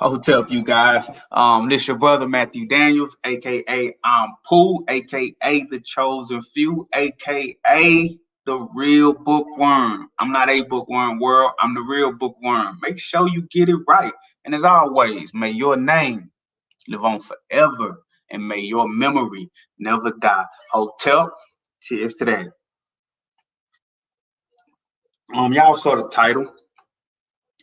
What's up, you guys? This your brother Matthew Daniels, aka Pooh, aka the Chosen Few, aka the Real Bookworm. I'm not a bookworm world. I'm the real bookworm. Make sure you get it right. And as always, may your name live on forever, and may your memory never die. Hotel. Cheers to that. Y'all saw the title.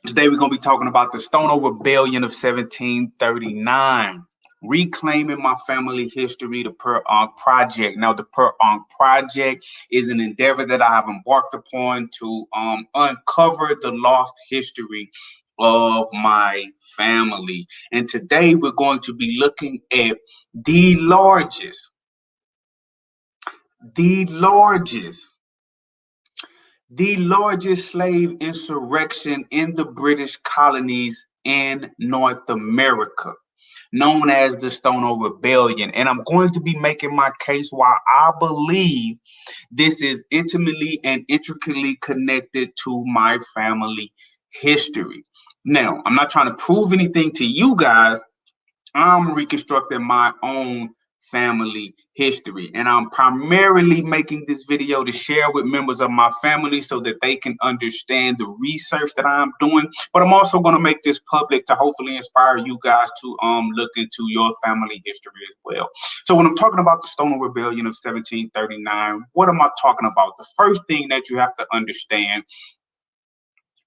Today we're going to be talking about the Stono Rebellion of 1739, reclaiming my family history, the Per Ankh Project. Now, the Per Ankh Project is an endeavor that I have embarked upon to uncover the lost history of my family. And today we're going to be looking at the largest, the largest the largest slave insurrection in the British colonies in North America, known as the Stono Rebellion. And I'm going to be making my case why I believe this is intimately and intricately connected to my family history. Now, I'm not trying to prove anything to you guys. I'm reconstructing my own family history, and I'm primarily making this video to share with members of my family so that they can understand the research that I'm doing. But I'm also going to make this public to hopefully inspire you guys to look into your family history as well. So when I'm talking about the Stono Rebellion of 1739, what am I talking about? The first thing that you have to understand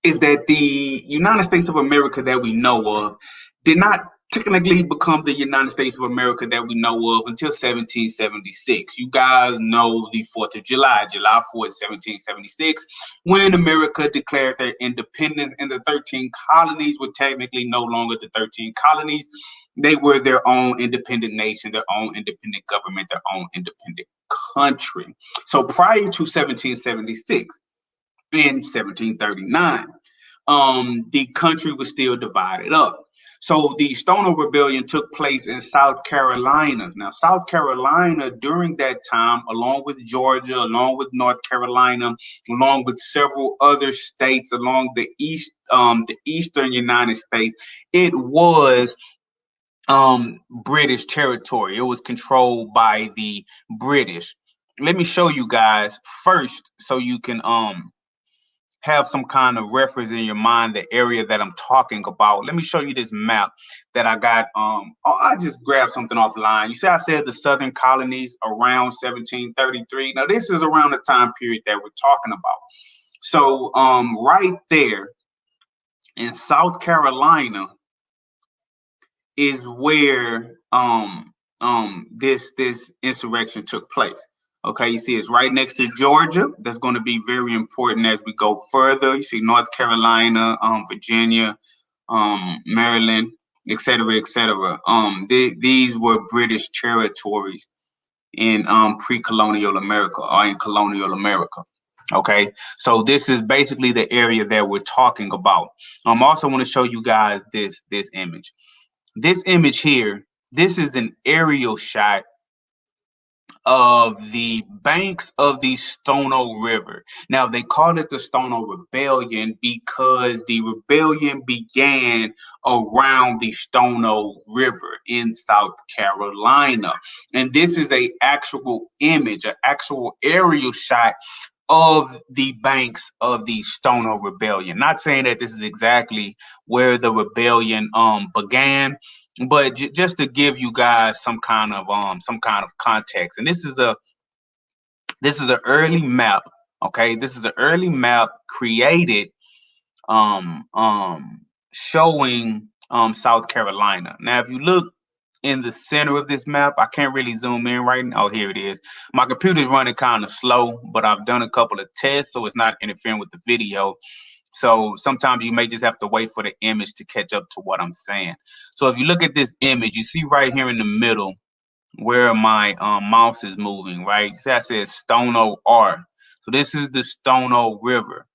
is that the United States of America that we know of did not technically become the United States of America that we know of until 1776. You guys know the 4th of July, July 4th, 1776, when America declared their independence, and the 13 colonies were technically no longer the 13 colonies. They were their own independent nation, their own independent government, their own independent country. So prior to 1776, in 1739, the country was still divided up. So the Stono Rebellion took place in South Carolina. Now, South Carolina during that time, along with Georgia, along with North Carolina, along with several other states along the eastern United States, it was British territory. It was controlled by the British. Let me show you guys first so you can have some kind of reference in your mind, the area that I'm talking about. Let me show you this map that I got. I just grabbed something offline. You see, I said the southern colonies around 1733. Now, this is around the time period that we're talking about. So, right there in South Carolina is where this insurrection took place. Okay, you see it's right next to Georgia. That's going to be very important as we go further. You see North Carolina, Virginia, Maryland, etc., etc. These were British territories in pre-colonial America or in colonial America. Okay, so this is basically the area that we're talking about. I also want to show you guys this image. This image here, this is an aerial shot of the banks of the Stono River. Now, they call it the Stono Rebellion because the rebellion began around the Stono River in South Carolina. And this is an actual image, an actual aerial shot of the banks of the Stono Rebellion. Not saying that this is exactly where the rebellion began, but just to give you guys some kind of context. And this is an early map. Okay, this is an early map created showing South Carolina. Now, if you look in the center of this map, I can't really zoom in right now. Oh, here it is. My computer's running kind of slow, but I've done a couple of tests, so it's not interfering with the video. So sometimes you may just have to wait for the image to catch up to what I'm saying. So if you look at this image, you see right here in the middle where my mouse is moving, right? See, I said Stono R. So this is the Stono River.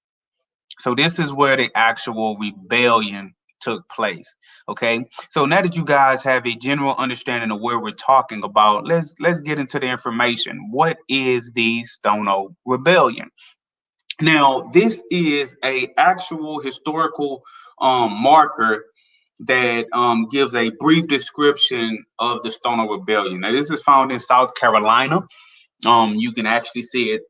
So this is where the actual rebellion took place. Okay, so now that you guys have a general understanding of where we're talking about, let's get into the information. What is the Stono Rebellion? Now, this is a actual historical marker that gives a brief description of the Stono Rebellion. Now, this is found in South Carolina. You can actually see it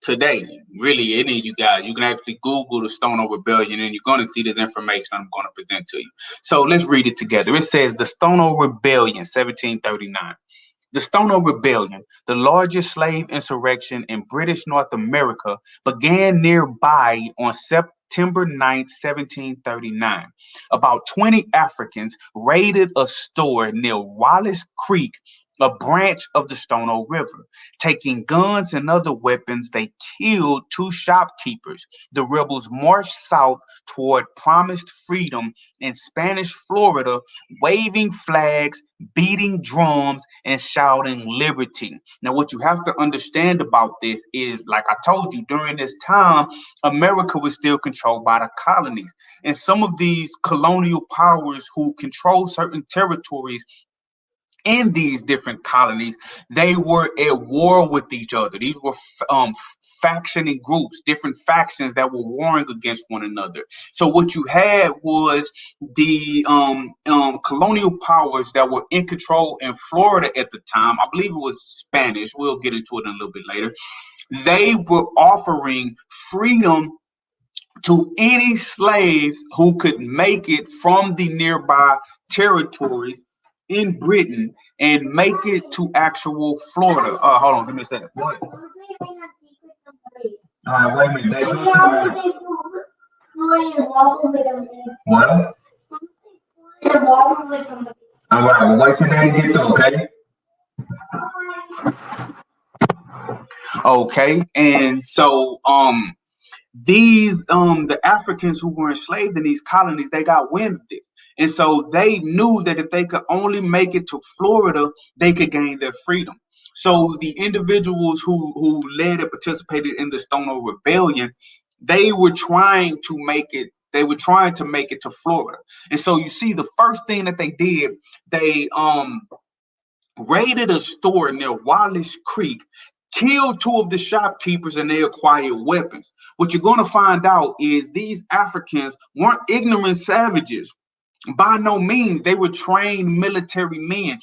today. Really, any of you guys, you can actually Google the Stono Rebellion, and you're going to see this information I'm going to present to you. So let's read it together. It says the Stono Rebellion, 1739. The Stono Rebellion, the largest slave insurrection in British North America, began nearby on September 9th, 1739. About 20 Africans raided a store near Wallace Creek, a branch of the Stono River. Taking guns and other weapons, they killed two shopkeepers. The rebels marched south toward promised freedom in Spanish Florida, waving flags, beating drums, and shouting liberty. Now, what you have to understand about this is, like I told you, during this time, America was still controlled by the colonies. And some of these colonial powers who control certain territories in these different colonies, they were at war with each other. These were factioning groups, different factions that were warring against one another. So what you had was the colonial powers that were in control in Florida at the time. I believe it was Spanish. We'll get into it a little bit later. They were offering freedom to any slaves who could make it from the nearby territories in Britain and make it to actual Florida. Hold on, give me a second. What? Wait a minute. What? All right, well, wait till they get through, okay? Okay, and so these the Africans who were enslaved in these colonies, they got wind of this. And so they knew that if they could only make it to Florida, they could gain their freedom. So the individuals who led and participated in the Stono Rebellion, they were trying to make it. They were trying to make it to Florida. And so you see, the first thing that they did, they raided a store near Wallace Creek, killed two of the shopkeepers, and they acquired weapons. What you're going to find out is these Africans weren't ignorant savages. By no means. They were trained military men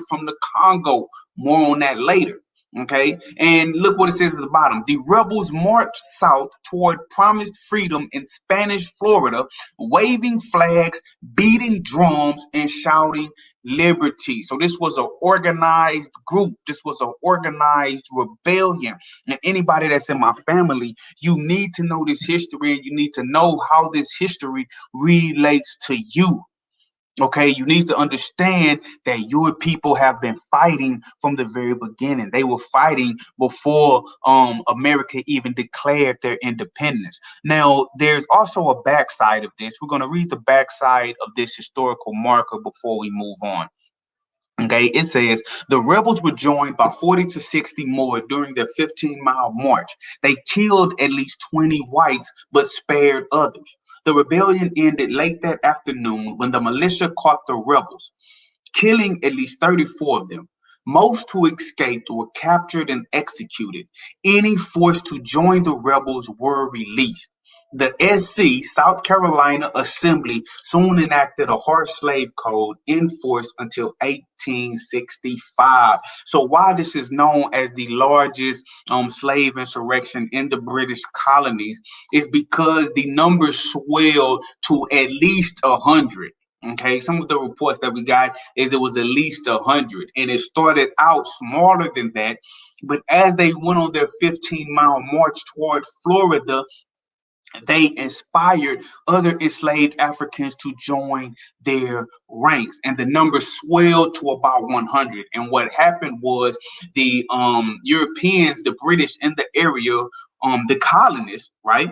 from the Congo. More on that later. Okay, and look what it says at the bottom. The rebels marched south toward promised freedom in Spanish Florida, waving flags, beating drums, and shouting liberty. So this was an organized group. This was an organized rebellion. And anybody that's in my family, you need to know this history, and you need to know how this history relates to you. Okay, you need to understand that your people have been fighting from the very beginning. They were fighting before America even declared their independence. Now, there's also a backside of this. We're going to read the backside of this historical marker before we move on. Okay, it says the rebels were joined by 40 to 60 more during their 15-mile march. They killed at least 20 whites, but spared others. The rebellion ended late that afternoon when the militia caught the rebels, killing at least 34 of them. Most who escaped were captured and executed. Any forced to join the rebels were released. The SC, South Carolina Assembly, soon enacted a harsh slave code in force until 1865. So while this is known as the largest slave insurrection in the British colonies, it's because the numbers swelled to at least 100. Okay, some of the reports that we got is it was at least 100, and it started out smaller than that. But as they went on their 15-mile march toward Florida, they inspired other enslaved Africans to join their ranks, and the number swelled to about 100. And what happened was the Europeans, the British in the area, the colonists, right?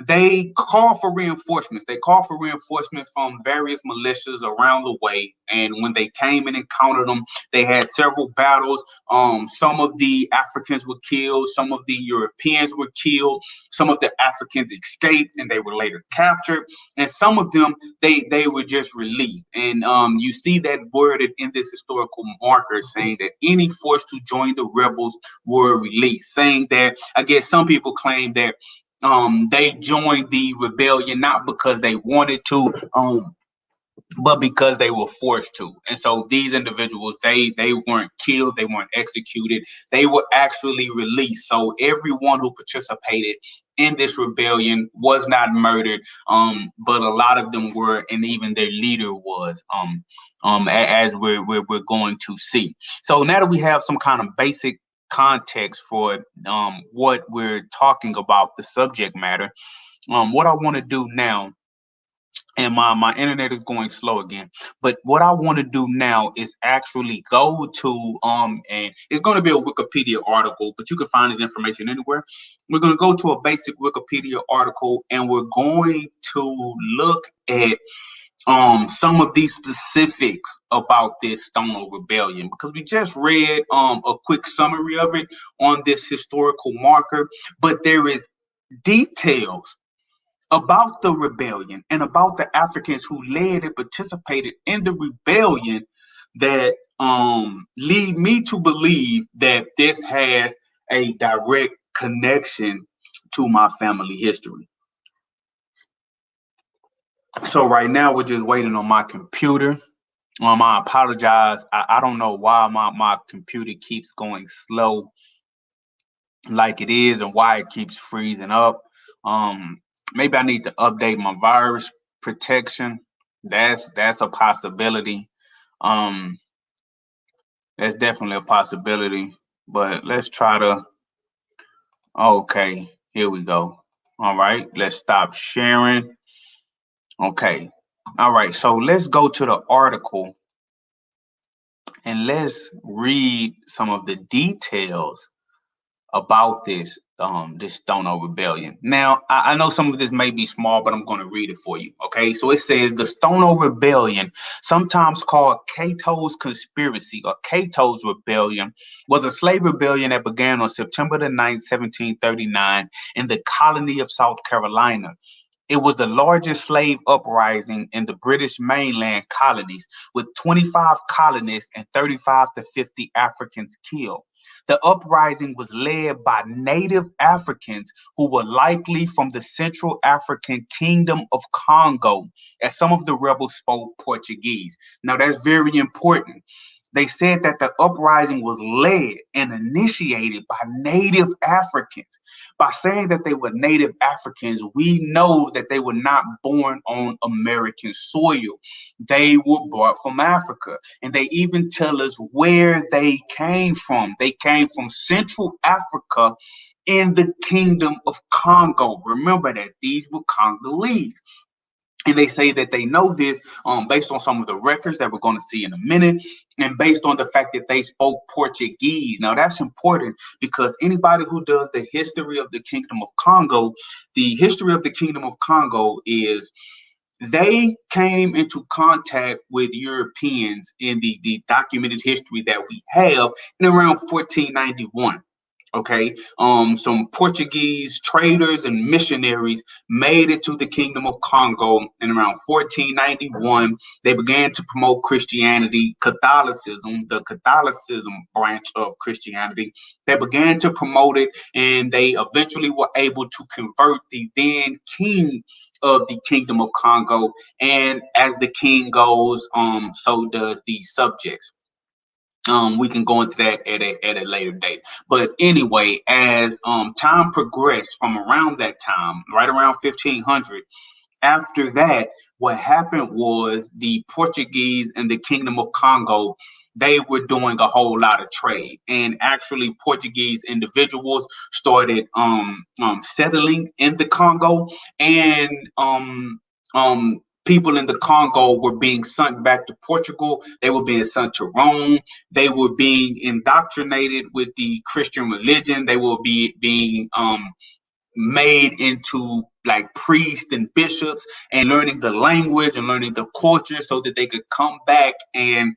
They called for reinforcements. They called for reinforcements from various militias around the way. And when they came and encountered them, they had several battles. Some of the Africans were killed. Some of the Europeans were killed. Some of the Africans escaped and they were later captured. And some of them, they were just released. And you see that worded in this historical marker saying that any forced to join the rebels were released, saying that, I guess some people claim that They joined the rebellion not because they wanted to, but because they were forced to. And so these individuals, they weren't killed, they weren't executed, they were actually released. So everyone who participated in this rebellion was not murdered, but a lot of them were, and even their leader was, as we're going to see. So now that we have some kind of basic context for what we're talking about, the subject matter, what I want to do now, and my internet is going slow again. But what I want to do now is actually go to and it's going to be a Wikipedia article, but you can find this information anywhere. We're going to go to a basic Wikipedia article, and we're going to look at some of these specifics about this Stono rebellion, because we just read a quick summary of it on this historical marker, but there is details about the rebellion and about the Africans who led and participated in the rebellion that lead me to believe that this has a direct connection to my family history. So right now we're just waiting on my computer. I apologize. I don't know why my computer keeps going slow like it is and why it keeps freezing up. Maybe I need to update my virus protection. That's a possibility. Um, that's definitely a possibility. But let's try to. Okay, here we go. All right, let's stop sharing. Okay. All right, so let's go to the article and let's read some of the details about this Stono rebellion. Now, I know some of this may be small, but I'm going to read it for you. Okay, so it says the Stono rebellion, sometimes called Cato's conspiracy or Cato's rebellion, was a slave rebellion that began on September the 9th, 1739, in the colony of South Carolina. It was the largest slave uprising in the British mainland colonies, with 25 colonists and 35 to 50 Africans killed. The uprising was led by native Africans who were likely from the Central African Kingdom of Congo, as some of the rebels spoke Portuguese. Now, that's very important. They said that the uprising was led and initiated by native Africans. By saying that they were native Africans, we know that they were not born on American soil. They were brought from Africa. And they even tell us where they came from. They came from Central Africa in the Kingdom of Congo. Remember that these were Congolese. And they say that they know this based on some of the records that we're going to see in a minute, and based on the fact that they spoke Portuguese. Now, that's important because anybody who does the history of the Kingdom of Congo, the history of the Kingdom of Congo is they came into contact with Europeans in the documented history that we have in around 1491. Okay, some Portuguese traders and missionaries made it to the Kingdom of Congo in around 1491. They began to promote Christianity, Catholicism, the Catholicism branch of Christianity. They began to promote it, and they eventually were able to convert the then king of the Kingdom of Congo. And as the king goes, so does the subjects. We can go into that at a later date. But anyway, as time progressed from around that time, right around 1500, after that, what happened was the Portuguese and the Kingdom of Congo, they were doing a whole lot of trade. And actually, Portuguese individuals started settling in the Congo, and people in the Congo were being sent back to Portugal. They were being sent to Rome. They were being indoctrinated with the Christian religion. They were being made into like priests and bishops, and learning the language and learning the culture so that they could come back and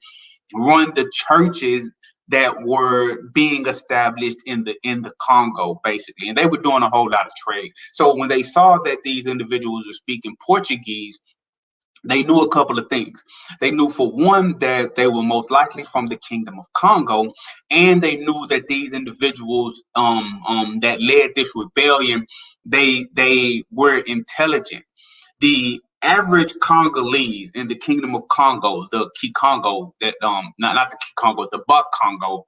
run the churches that were being established in the Congo, basically. And they were doing a whole lot of trade. So when they saw that these individuals were speaking Portuguese, They knew a couple of things. They knew, for one, that they were most likely from the Kingdom of Congo, and they knew that these individuals that led this rebellion, they were intelligent. The average Congolese in the Kingdom of Congo, the Kikongo, that not the Kikongo, the Bak Congo,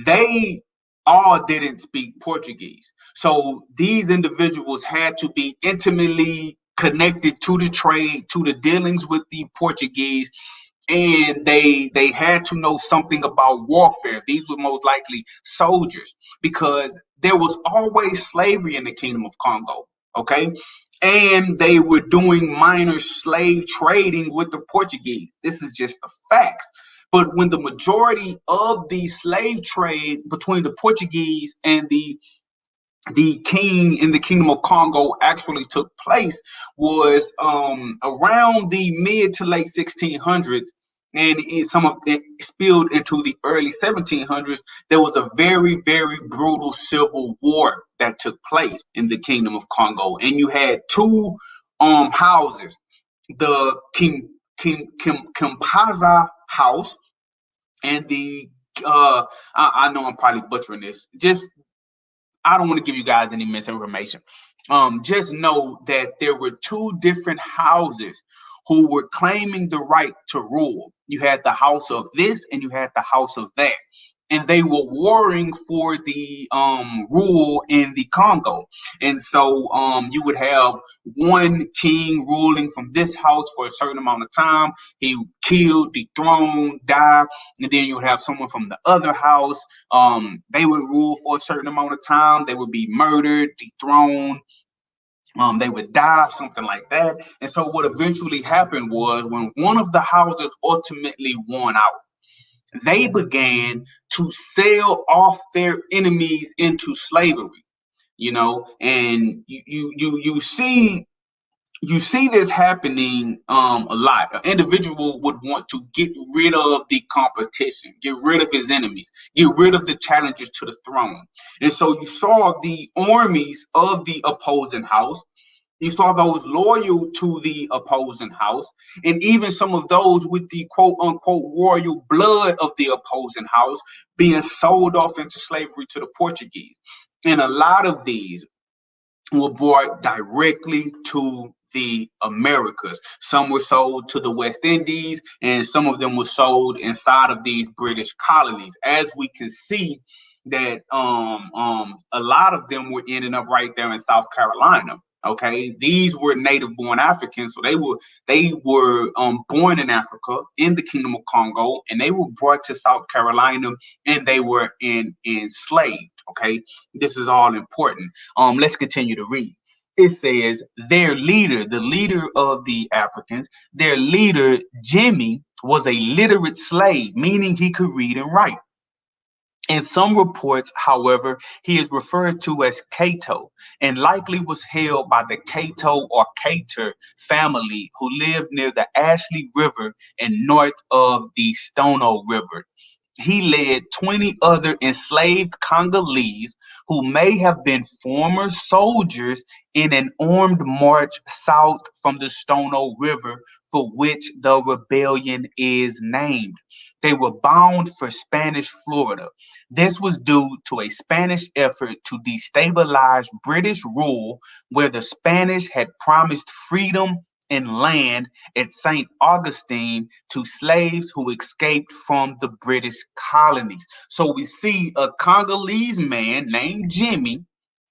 they all didn't speak Portuguese. So these individuals had to be intimately connected to the trade, to the dealings with the Portuguese, and they had to know something about warfare. These were most likely soldiers, because there was always slavery in the Kingdom of Congo. Okay. And they were doing minor slave trading with the Portuguese. This is just the facts. But when the majority of the slave trade between the Portuguese and the king in the Kingdom of Congo actually took place was around the mid to late 1600s, and some of it spilled into the early 1700s. There was a very, very brutal civil war that took place in the Kingdom of Congo, and you had two houses, the Kimpaza house and the I know I'm probably butchering this. Just, I don't want to give you guys any misinformation. Just know that there were two different houses who were claiming the right to rule. You had the house of this and you had the house of that. And they were warring for the rule in the Congo. And so you would have one king ruling from this house for a certain amount of time. He killed, dethroned, died. And then you would have someone from the other house. They would rule for a certain amount of time. They would be murdered, dethroned, they would die, something like that. And so what eventually happened was, when one of the houses ultimately won out, they began to sell off their enemies into slavery. And you see this happening a lot. An individual would want to get rid of the competition, get rid of his enemies, get rid of the challengers to the throne. And so you saw the armies of the opposing house. You saw those loyal to the opposing house, and even some of those with the quote unquote royal blood of the opposing house being sold off into slavery to the Portuguese. And a lot of these were brought directly to the Americas. Some were sold to the West Indies, and some of them were sold inside of these British colonies. As we can see, that a lot of them were ending up right there in South Carolina. Okay, these were native-born Africans, so they were born in Africa in the Kingdom of Congo, and they were brought to South Carolina, and they were enslaved. Okay, this is all important. Let's continue to read. It says their leader, the leader of the Africans, their leader Jimmy was a literate slave, meaning he could read and write. In some reports, however, he is referred to as Cato, and likely was held by the Cato or Cater family, who lived near the Ashley River and north of the Stono River. He led 20 other enslaved Congolese, who may have been former soldiers, in an armed march south from the Stono River, for which the rebellion is named. They were bound for Spanish Florida. This was due to a Spanish effort to destabilize British rule, where the Spanish had promised freedom and land at St. Augustine to slaves who escaped from the British colonies. So we see a Congolese man named Jimmy,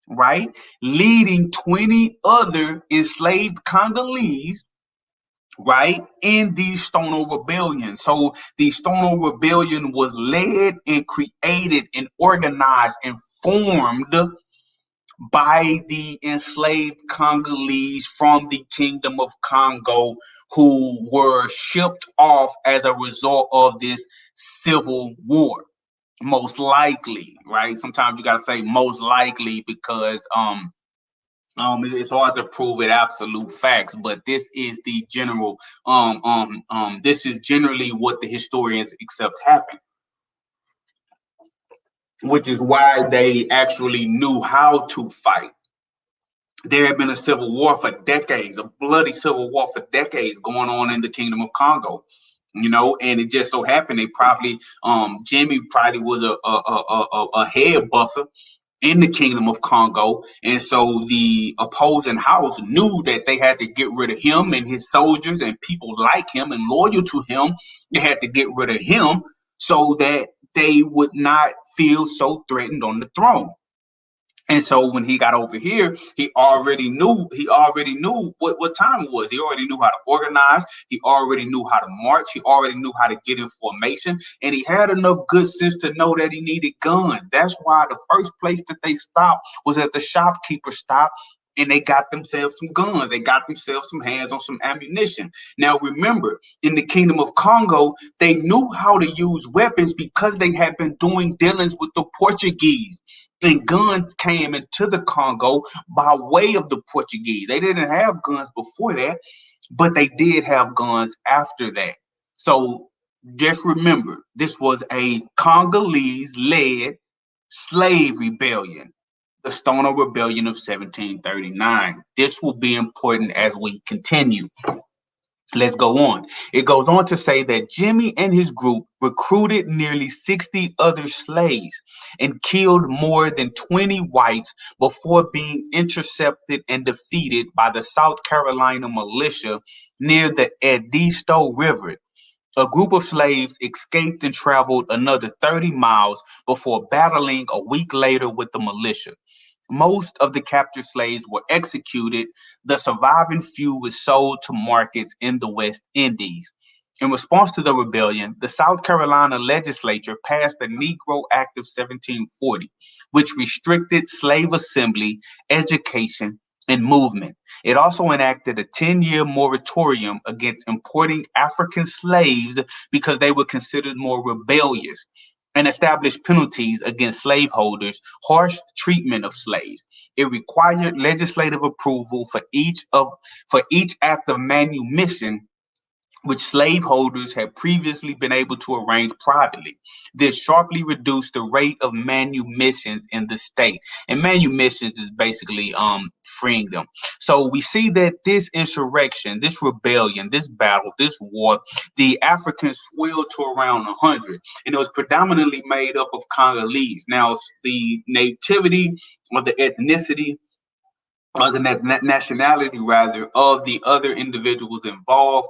right, leading 20 other enslaved Congolese, right, in the Stono Rebellion. So the Stono Rebellion was led and created and organized and formed by the enslaved Congolese from the Kingdom of Congo, who were shipped off as a result of this civil war. Most likely, right? Sometimes you got to say most likely, because it's hard to prove it absolute facts, but this is the general this is generally what the historians accept happened, which is why they actually knew how to fight. there had been a civil war for decades, a bloody civil war for decades going on in the Kingdom of Congo. And it just so happened they probably Jimmy probably was a head busser in the Kingdom of Congo. And so the opposing house knew that they had to get rid of him and his soldiers and people like him and loyal to him. They had to get rid of him so that they would not feel so threatened on the throne. And so when he got over here, he already knew what time it was. He already knew how to organize. He already knew how to march. He already knew how to get in formation. And he had enough good sense to know that he needed guns. That's why the first place that they stopped was at the shopkeeper stop. And they got themselves some guns. They got themselves some hands on some ammunition. Now, remember, in the Kingdom of Congo, they knew how to use weapons because they had been doing dealings with the Portuguese, and guns came into the Congo by way of the Portuguese. They didn't have guns before that, but they did have guns after that. So just remember, this was a Congolese-led slave rebellion, the Stono Rebellion of 1739. This will be important as we continue. Let's go on. It goes on to say that Jimmy and his group recruited nearly 60 other slaves and killed more than 20 whites before being intercepted and defeated by the South Carolina militia near the Edisto River. A group of slaves escaped and traveled another 30 miles before battling a week later with the militia. Most of the captured slaves were executed. The surviving few were sold to markets in the West Indies. In response to the rebellion, the South Carolina legislature passed the Negro Act of 1740, which restricted slave assembly, education, and movement. It also enacted a 10-year moratorium against importing African slaves because they were considered more rebellious, and established penalties against slaveholders, harsh treatment of slaves. It required legislative approval for each act of manumission which slaveholders had previously been able to arrange privately. This sharply reduced the rate of manumissions in the state. And manumissions is basically freeing them. So we see that this insurrection, this rebellion, this battle, this war, the Africans swelled to around 100. And it was predominantly made up of Congolese. Now, the nativity or the ethnicity or the nationality rather of the other individuals involved,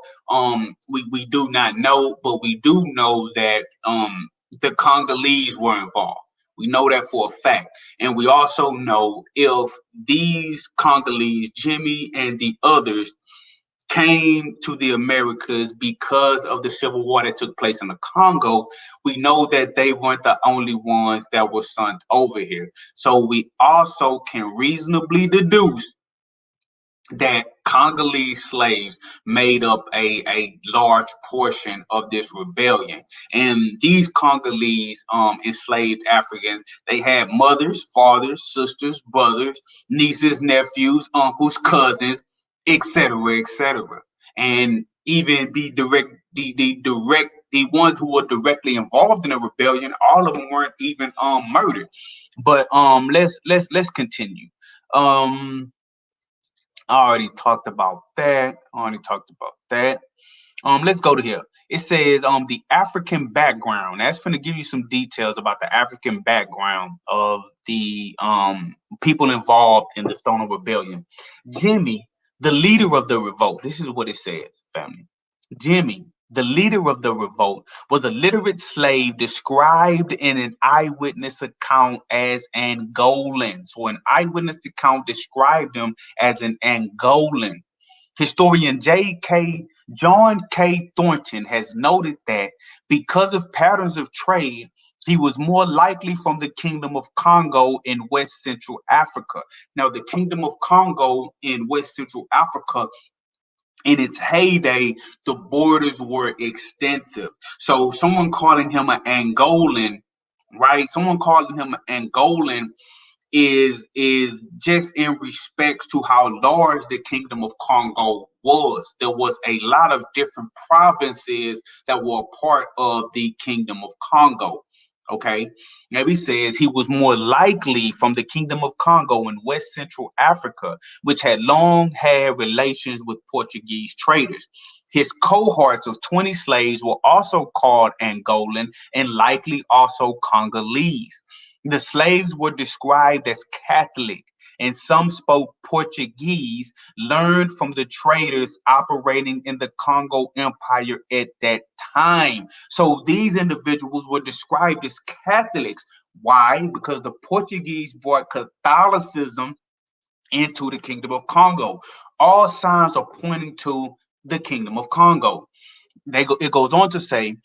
we do not know, but we do know that the Congolese were involved. We know that for a fact. And we also know if these Congolese, Jimmy and the others, came to the Americas because of the civil war that took place in the Congo, we know that they weren't the only ones that were sent over here. So we also can reasonably deduce that Congolese slaves made up a large portion of this rebellion. And these Congolese enslaved Africans, they had mothers, fathers, sisters, brothers, nieces, nephews, uncles, cousins, etc., etc. And even the ones who were directly involved in the rebellion, all of them weren't even murdered. But let's continue. I already talked about that. Let's go to here. It says the African background. That's going to give you some details about the African background of the people involved in the Stono Rebellion. Jimmy, the leader of the revolt. This is what it says, family. Jimmy, the leader of the revolt, was a literate slave described in an eyewitness account as Angolan. So an eyewitness account described him as an Angolan. Historian John K. Thornton has noted that because of patterns of trade, he was more likely from the Kingdom of Congo in West Central Africa. Now, the Kingdom of Congo in West Central Africa, in its heyday, the borders were extensive. So someone calling him an Angolan, right? Someone calling him an Angolan is just in respects to how large the Kingdom of Congo was. There was a lot of different provinces that were a part of the Kingdom of Congo. Okay. Now he says he was more likely from the Kingdom of Congo in West Central Africa, which had long had relations with Portuguese traders. His cohorts of 20 slaves were also called Angolan and likely also Congolese. The slaves were described as Catholic, and some spoke Portuguese, learned from the traders operating in the Congo Empire at that time. So these individuals were described as Catholics. Why? Because the Portuguese brought Catholicism into the Kingdom of Congo. All signs are pointing to the Kingdom of Congo. It goes on to say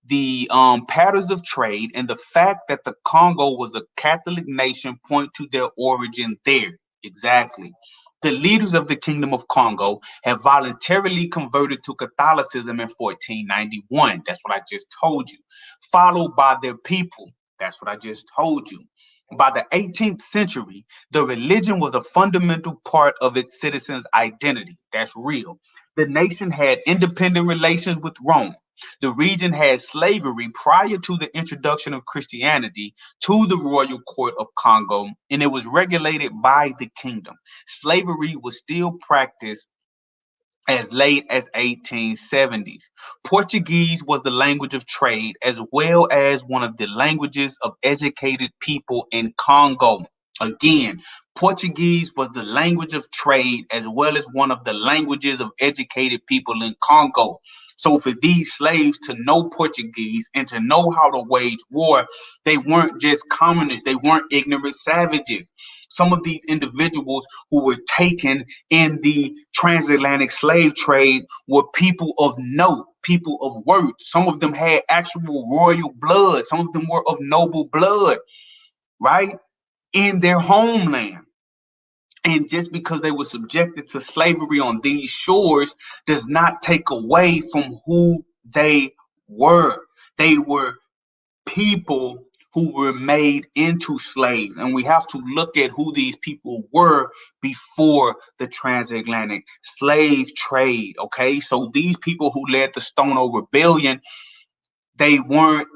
the patterns of trade and the fact that the Congo was a Catholic nation point to their origin there. Exactly. The leaders of the Kingdom of Congo have voluntarily converted to Catholicism in 1491. That's what I just told you. Followed by their people. That's what I just told you. By the 18th century, the religion was a fundamental part of its citizens' identity. That's real. The nation had independent relations with Rome. The region had slavery prior to the introduction of Christianity to the royal court of Congo, and it was regulated by the kingdom. Slavery was still practiced as late as 1870s. Portuguese was the language of trade as well as one of the languages of educated people in Congo. Again, Portuguese was the language of trade as well as one of the languages of educated people in Congo. So for these slaves to know Portuguese and to know how to wage war, they weren't just communists, they weren't ignorant savages. Some of these individuals who were taken in the transatlantic slave trade were people of note, people of worth. Some of them had actual royal blood. Some of them were of noble blood, right? In their homeland. And just because they were subjected to slavery on these shores does not take away from who they were. They were people who were made into slaves. And we have to look at who these people were before the transatlantic slave trade. Okay. So these people who led the Stono Rebellion, they weren't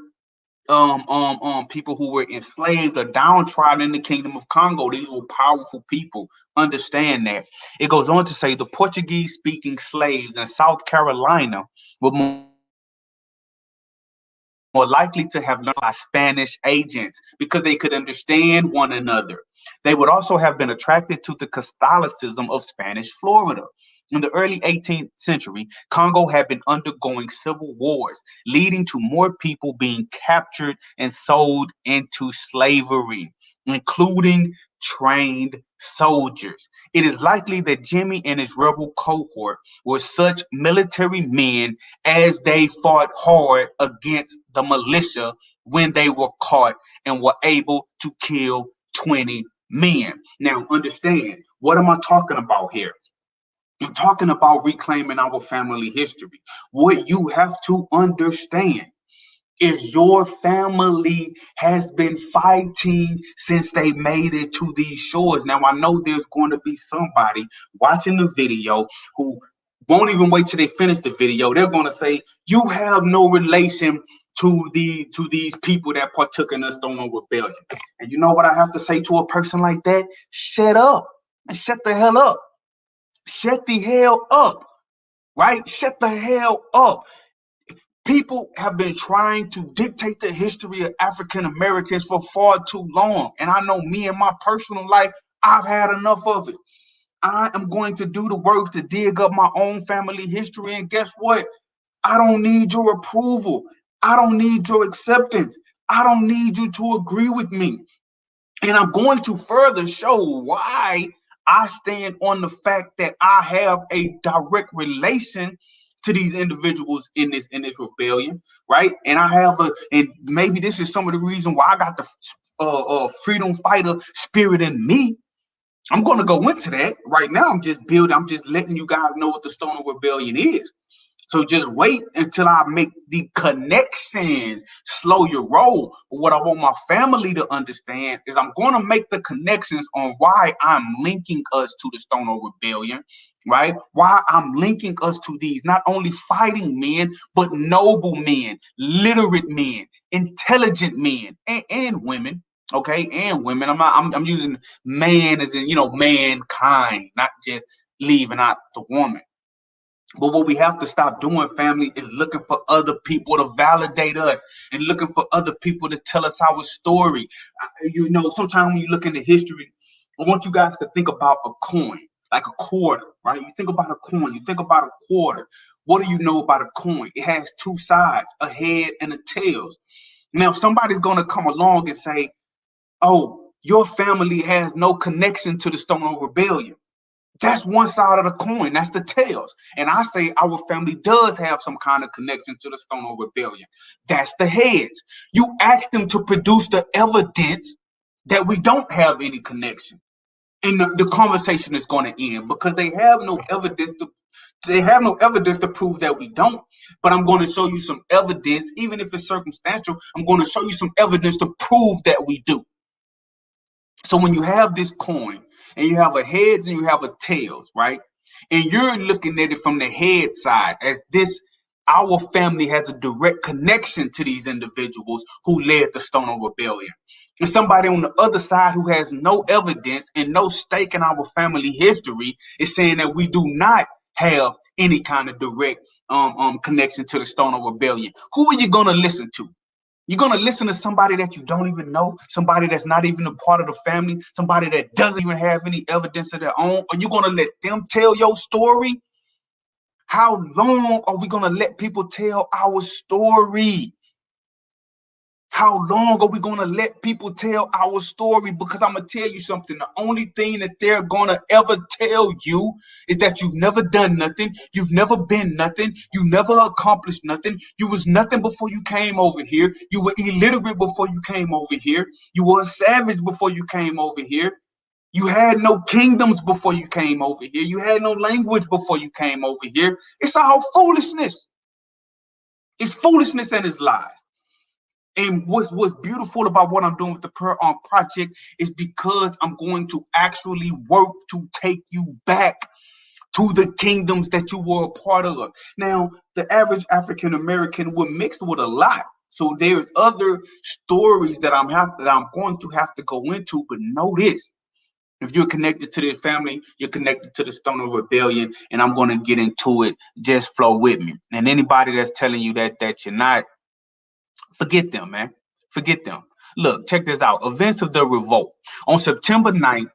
people who were enslaved or downtrodden in the Kingdom of Congo. These were powerful people. Understand that. It goes on to say the Portuguese speaking slaves in South Carolina were more likely to have learned by Spanish agents because they could understand one another. They would also have been attracted to the Catholicism of Spanish Florida. In the early 18th century, Congo had been undergoing civil wars, leading to more people being captured and sold into slavery, including trained soldiers. It is likely that Jimmy and his rebel cohort were such military men as they fought hard against the militia when they were caught and were able to kill 20 men. Now, understand, what am I talking about here? I'm talking about reclaiming our family history. What you have to understand is your family has been fighting since they made it to these shores. Now, I know there's going to be somebody watching the video who won't even wait till they finish the video. They're going to say, you have no relation to these people that partook in the Stono Rebellion. And you know what I have to say to a person like that? Shut up. Shut the hell up. Shut the hell up, right? Shut the hell up. People have been trying to dictate the history of African Americans for far too long. And I know me in my personal life, I've had enough of it. I am going to do the work to dig up my own family history. And guess what? I don't need your approval. I don't need your acceptance. I don't need you to agree with me. And I'm going to further show why I stand on the fact that I have a direct relation to these individuals in this rebellion, right? And I have and maybe this is some of the reason why I got the freedom fighter spirit in me. I'm going to go into that right now. I'm just letting you guys know what the Stoner Rebellion is. So just wait until I make the connections. Slow your roll. But what I want my family to understand is I'm going to make the connections on why I'm linking us to the Stono Rebellion, right? Why I'm linking us to these not only fighting men, but noble men, literate men, intelligent men, and women. Okay, and women. I'm using man as in, mankind, not just leaving out the woman. But what we have to stop doing, family, is looking for other people to validate us and looking for other people to tell us our story. Sometimes when you look into history, I want you guys to think about a coin, like a quarter, right? You think about a coin, you think about a quarter. What do you know about a coin? It has two sides, a head and a tails. Now, somebody's going to come along and say, oh, your family has no connection to the Stono Rebellion. That's one side of the coin. That's the tails. And I say our family does have some kind of connection to the Stono Rebellion. That's the heads. You ask them to produce the evidence that we don't have any connection. And the conversation is going to end because they have no evidence to prove that we don't. But I'm going to show you some evidence, even if it's circumstantial. I'm going to show you some evidence to prove that we do. So when you have this coin and you have a heads and you have a tails, right? And you're looking at it from the head side as this, our family has a direct connection to these individuals who led the Stono Rebellion. And somebody on the other side who has no evidence and no stake in our family history is saying that we do not have any kind of direct connection to the Stono Rebellion. Who are you going to listen to? You're going to listen to somebody that you don't even know, somebody that's not even a part of the family, somebody that doesn't even have any evidence of their own. Are you going to let them tell your story? How long are we going to let people tell our story? How long are we going to let people tell our story? Because I'm going to tell you something. The only thing that they're going to ever tell you is that you've never done nothing. You've never been nothing. You never accomplished nothing. You was nothing before you came over here. You were illiterate before you came over here. You were a savage before you came over here. You had no kingdoms before you came over here. You had no language before you came over here. It's all foolishness. It's foolishness and it's lies. And what's beautiful about what I'm doing with the Per Ankh Project is because I'm going to actually work to take you back to the kingdoms that you were a part of. Now, the average African American were mixed with a lot. So there's other stories that I'm going to have to go into, but know this. If you're connected to this family, you're connected to the Stono Rebellion, and I'm going to get into it. Just flow with me. And anybody that's telling you that you're not, forget them, man. Forget them. Look, check this out. Events of the Revolt. On September 9th,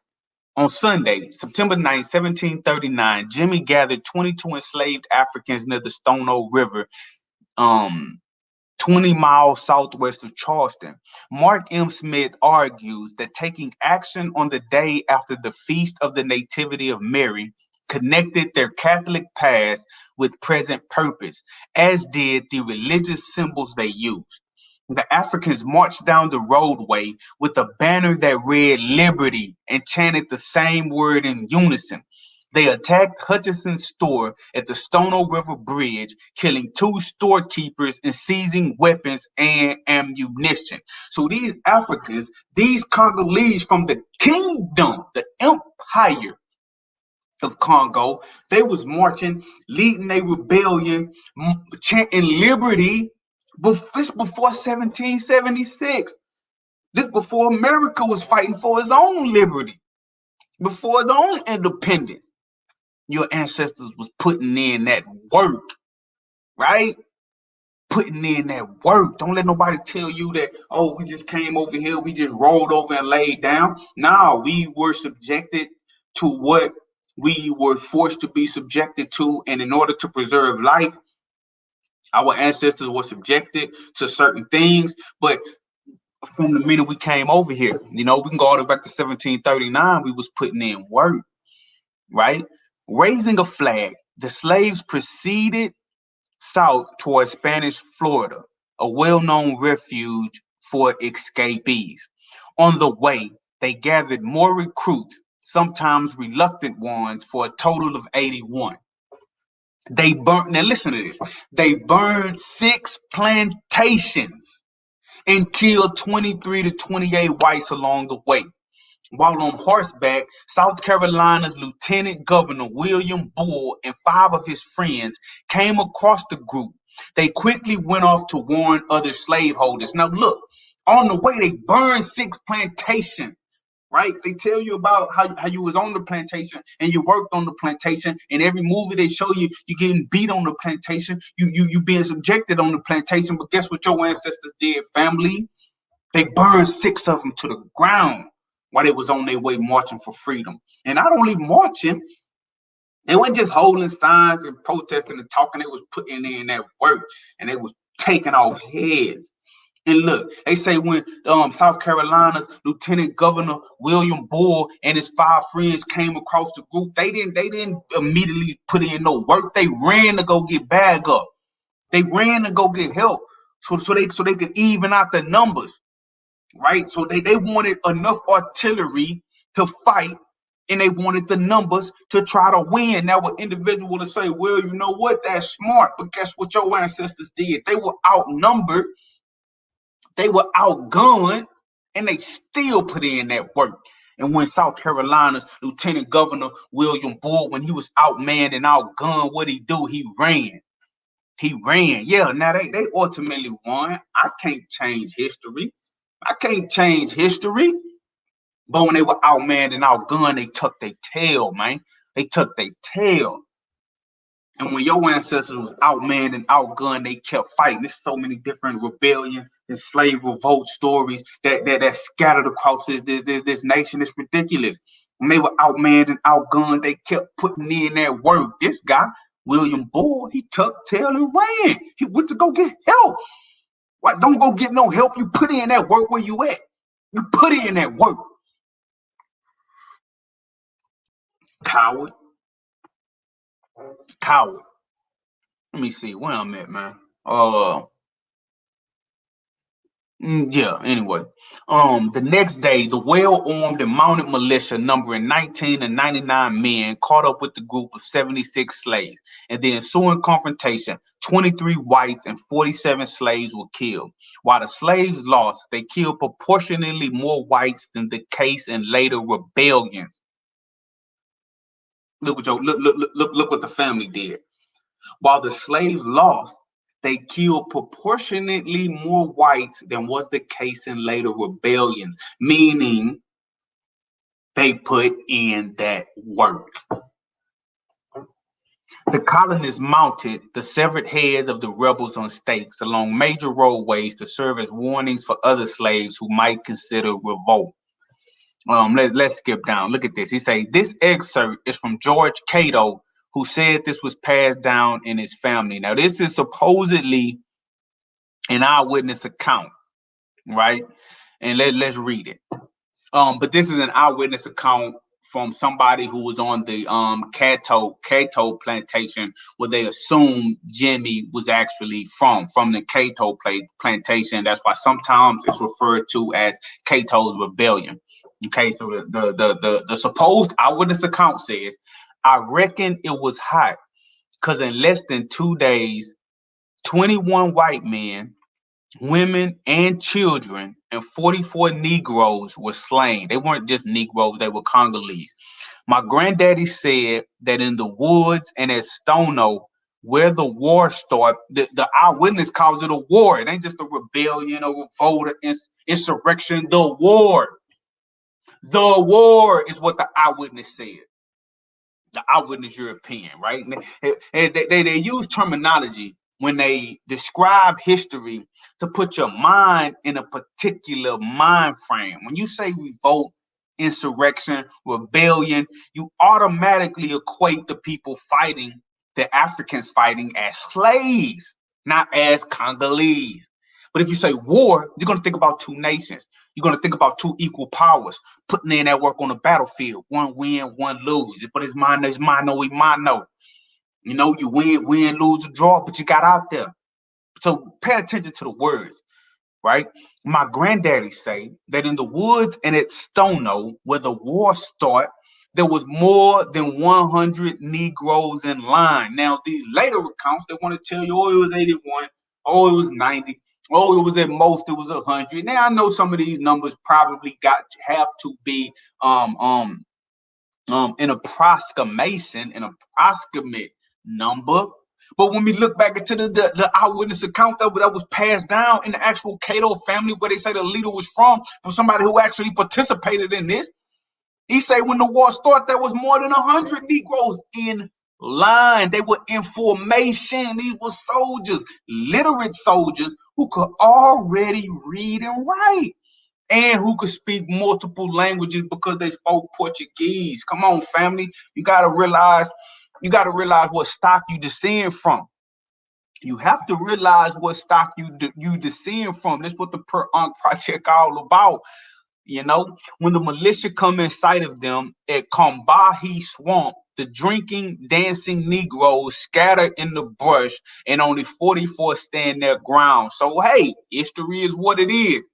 on Sunday, September 9th, 1739, Jimmy gathered 22 enslaved Africans near the Stono River, 20 miles southwest of Charleston. Mark M. Smith argues that taking action on the day after the Feast of the Nativity of Mary connected their Catholic past with present purpose, as did the religious symbols they used. The Africans marched down the roadway with a banner that read liberty and chanted the same word in unison. They attacked Hutchinson's store at the Stono River Bridge, killing 2 storekeepers and seizing weapons and ammunition. So these Africans, these Congolese from the kingdom, the empire of Congo, they was marching, leading a rebellion, chanting liberty. This before 1776. This before America was fighting for its own liberty, before its own independence. Your ancestors was putting in that work, right? Putting in that work. Don't let nobody tell you that, oh, we just came over here, we just rolled over and laid down. No, we were subjected to what we were forced to be subjected to. And in order to preserve life, our ancestors were subjected to certain things. But from the minute we came over here, we can go all the way back to 1739, we was putting in work, right? Raising a flag, the slaves proceeded south towards Spanish Florida, a well-known refuge for escapees. On the way, they gathered more recruits, sometimes reluctant ones, for a total of 81. They burned, now listen to this. They burned 6 plantations and killed 23 to 28 whites along the way. While on horseback, South Carolina's Lieutenant Governor William Bull and 5 of his friends came across the group. They quickly went off to warn other slaveholders. Now look, on the way they burned 6 plantations, right? They tell you about how you was on the plantation and you worked on the plantation. In every movie they show you, you getting beat on the plantation, you being subjected on the plantation. But guess what your ancestors did, family? They burned 6 of them to the ground while they was on their way marching for freedom. And not only marching, they weren't just holding signs and protesting and talking. They was putting in that work and they was taking off heads. And look, they say when South Carolina's Lieutenant Governor William Bull and his 5 friends came across the group, they didn't immediately put in no work. They ran to go get bag up. They ran to go get help so they could even out the numbers. Right? So they wanted enough artillery to fight, and they wanted the numbers to try to win. Now, an individual to say, well, you know what, that's smart, but guess what your ancestors did? They were outnumbered, they were outgunned, and they still put in that work. And when South Carolina's Lieutenant Governor William Bull, when he was outmanned and outgunned, what he do? He ran. He ran. Yeah, now they ultimately won. I can't change history. I can't change history. But when they were outmanned and outgunned, they tucked their tail, man. They tucked their tail. And when your ancestors was outmanned and outgunned, they kept fighting. There's so many different rebellion and slave revolt stories that scattered across this nation. It's ridiculous. When they were outmanned and outgunned, they kept putting in that work. This guy, William Bull, he tucked tail and ran. He went to go get help. Why don't go get no help? You put in that work where you at. You put in that work. Coward. Coward. Let me see where I'm at, man. Yeah, anyway. The next day, the well-armed and mounted militia numbering 19 and 99 men caught up with the group of 76 slaves. In the ensuing confrontation, 23 whites and 47 slaves were killed. While the slaves lost, they killed proportionally more whites than the case in later rebellions. Look what the family did. While the slaves lost, they killed proportionately more whites than was the case in later rebellions, meaning they put in that work. The colonists mounted the severed heads of the rebels on stakes along major roadways to serve as warnings for other slaves who might consider revolt. Let's skip down. Look at this. He say this excerpt is from George Cato, who said this was passed down in his family. Now, this is supposedly an eyewitness account, right? And let's read it. But this is an eyewitness account from somebody who was on the Cato plantation, where they assumed Jimmy was actually from the Cato plantation. That's why sometimes it's referred to as Cato's rebellion. Okay, so the supposed eyewitness account says, I reckon it was hot because in less than 2 days, 21 white men, women, and children, and 44 Negroes were slain. They weren't just Negroes, they were Congolese. My granddaddy said that in the woods and at Stono, where the war started, the eyewitness calls it a war. It ain't just a rebellion, a revolt, insurrection, the war. The war is what the eyewitness said. The eyewitness European, right? And they use terminology when they describe history to put your mind in a particular mind frame. When you say revolt, insurrection, rebellion, you automatically equate the people fighting, the Africans fighting, as slaves, not as Congolese. But if you say war, you're going to think about 2 nations. You're going to think about 2 equal powers putting in that work on the battlefield. One win, one lose. But it's mano, we mano. You know, you win, lose, or draw, but you got out there. So pay attention to the words, right? My granddaddy say that in the woods and at Stono, where the war started, there was more than 100 Negroes in line. Now, these later accounts, they want to tell you, oh, it was 81, oh, it was 90, oh, it was at most, it was 100. Now, I know some of these numbers probably have to be an approximation, an approximate number. But when we look back into the eyewitness account that was passed down in the actual Cato family, where they say the leader was from somebody who actually participated in this, he say when the war started, there was more than 100 Negroes in line. They were in formation. These were soldiers, literate soldiers who could already read and write, and who could speak multiple languages because they spoke Portuguese. Come on, family. You gotta realize what stock you descend from. You have to realize what stock you descend from. That's what the Per Ankh Project all about. You know, when the militia come in sight of them at Kambahi Swamp, the drinking, dancing Negroes scatter in the brush, and only 44 stand their ground. So hey, history is what it is.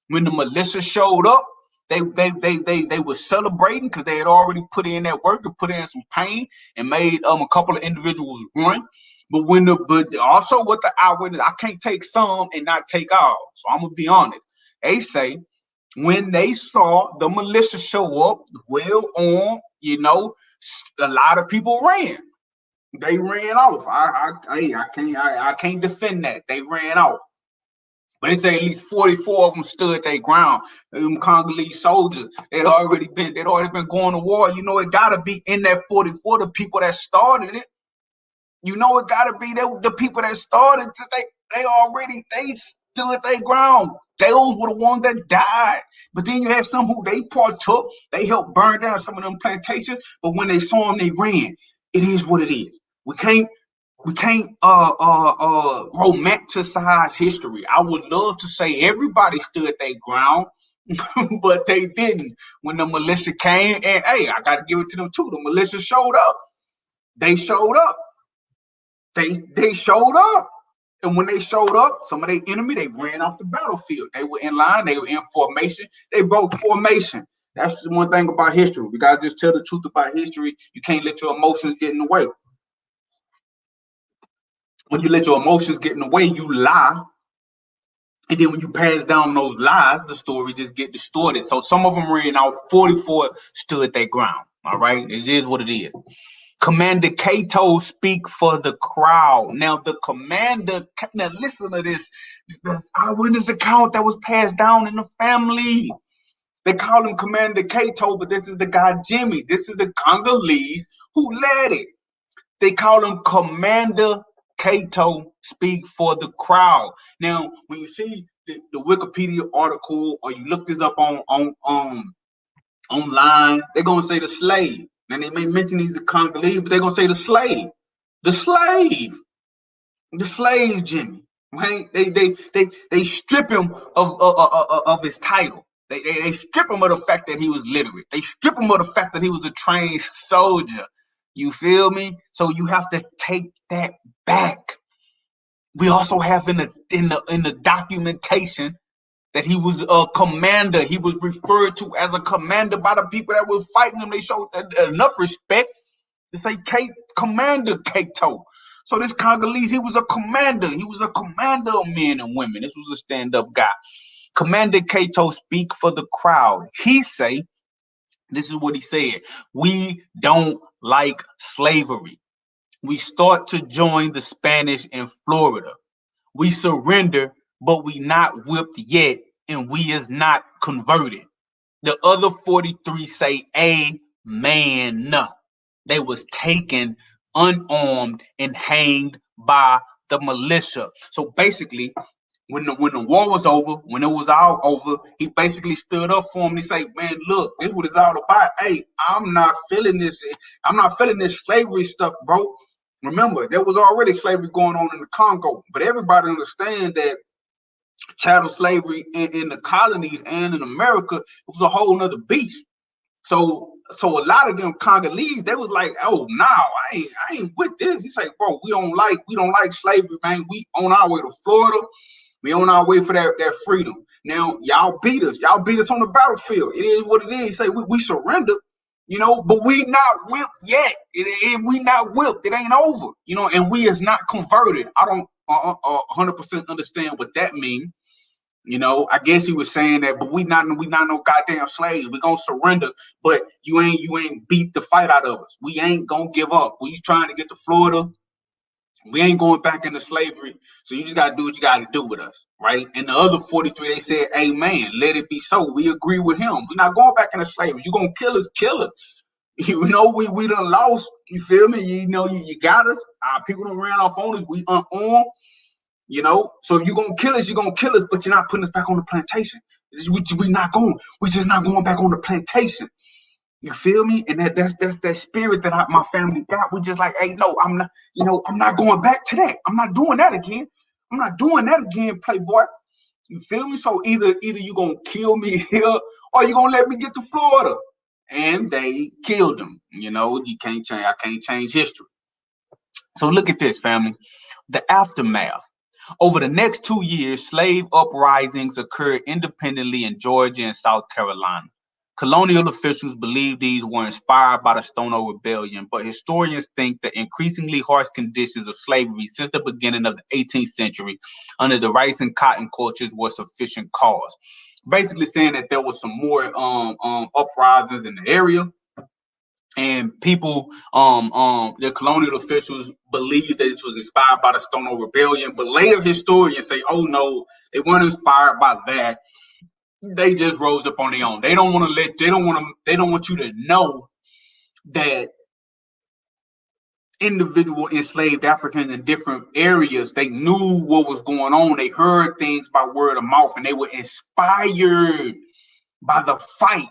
When the militia showed up, they were celebrating because they had already put in that work and put in some pain and made a couple of individuals run. But also with the eyewitness, I can't take some and not take all. So I'm gonna be honest. They say when they saw the militia show up, well on, a lot of people ran. They ran off. I can't defend that. They ran off. But they say at least 44 of them stood their ground. Them Congolese soldiers, they'd already been going to war. It gotta be in that 44 the people that started it. It gotta be the people that started. They stood their ground. Those were the ones that died. But then you have some who they partook. They helped burn down some of them plantations. But when they saw them, they ran. It is what it is. We can't romanticize history. I would love to say everybody stood their ground, but they didn't. When the militia came, and hey, I gotta give it to them too. The militia showed up. They showed up. They showed up. And when they showed up, some of their enemy, they ran off the battlefield. They were in line, they were in formation, they broke formation. That's the one thing about history. We gotta just tell the truth about history. You can't let your emotions get in the way. When you let your emotions get in the way, you lie. And then when you pass down those lies, the story just get distorted. So some of them ran out, 44 stood their ground. All right, it is what it is. Commander Cato speak for the crowd. Now the commander, now listen to this. The eyewitness account that was passed down in the family. They call him Commander Cato, but this is the guy Jimmy. This is the Congolese who led it. They call him Commander Cato speak for the crowd. Now, when you see the Wikipedia article or you look this up on online, they're gonna say the slave. Now they may mention he's a Congolese, but they're gonna say the slave, Jimmy. Right? They strip him of his title. They strip him of the fact that he was literate. They strip him of the fact that he was a trained soldier. You feel me? So you have to take that back. We also have in the documentation that he was a commander. He was referred to as a commander by the people that were fighting him. They showed enough respect to say Commander Cato. So this Congolese, he was a commander. He was a commander of men and women. This was a stand-up guy. Commander Cato speak for the crowd. He say, this is what he said: we don't like slavery. We start to join the Spanish in Florida. We surrender, but we not whipped yet, and we is not converted. The other 43 say amen. They was taken unarmed and hanged by the militia. So basically, when the war was over, when it was all over, he basically stood up for him. He said, man, look, this is what it's all about. Hey, I'm not feeling this. I'm not feeling this slavery stuff, bro. Remember, there was already slavery going on in the Congo, but everybody understand that chattel slavery in the colonies and in America was a whole nother beast. So a lot of them Congolese, they was like, oh no, I ain't with this. He's like, bro, we don't like slavery, man. We on our way to Florida. We on our way for that freedom. Now y'all beat us. Y'all beat us on the battlefield. It is what it is. Say we surrender, you know, but we not whipped yet. We not whipped. It ain't over, you know, and we is not converted. I don't 100% understand what that means. You know, I guess he was saying that, but we not no goddamn slaves. We gonna surrender, but you ain't beat the fight out of us. We ain't gonna give up. We trying to get to Florida. We ain't going back into slavery. So you just gotta do what you gotta do with us, right? And the other 43, they said, "Amen. Let it be so." We agree with him. We're not going back into slavery. You gonna kill us, kill us. You know, we done lost. You feel me? You know, you got us. Our people done ran off on us. We unarmed. You know, so you're gonna kill us, but you're not putting us back on the plantation. We not going. We just not going back on the plantation. You feel me? And that's that spirit that my family got. We just like, hey, no, I'm not. You know, I'm not going back to that. I'm not doing that again. I'm not doing that again, Playboy. You feel me? So either you gonna kill me here or you gonna let me get to Florida. And they killed him. You know, you can't change. I can't change history. So look at this, family. The aftermath. Over the next 2 years, slave uprisings occurred independently in Georgia and South Carolina. Colonial officials believe these were inspired by the Stono Rebellion, but historians think the increasingly harsh conditions of slavery since the beginning of the 18th century under the rice and cotton cultures were sufficient cause. Basically saying that there was some more uprisings in the area, and people, the colonial officials believed that this was inspired by the Stono Rebellion, but later historians say, oh no, they weren't inspired by that. They just rose up on their own. They don't want you to know that individual enslaved Africans in different areas, they knew what was going on. They heard things by word of mouth, and they were inspired by the fight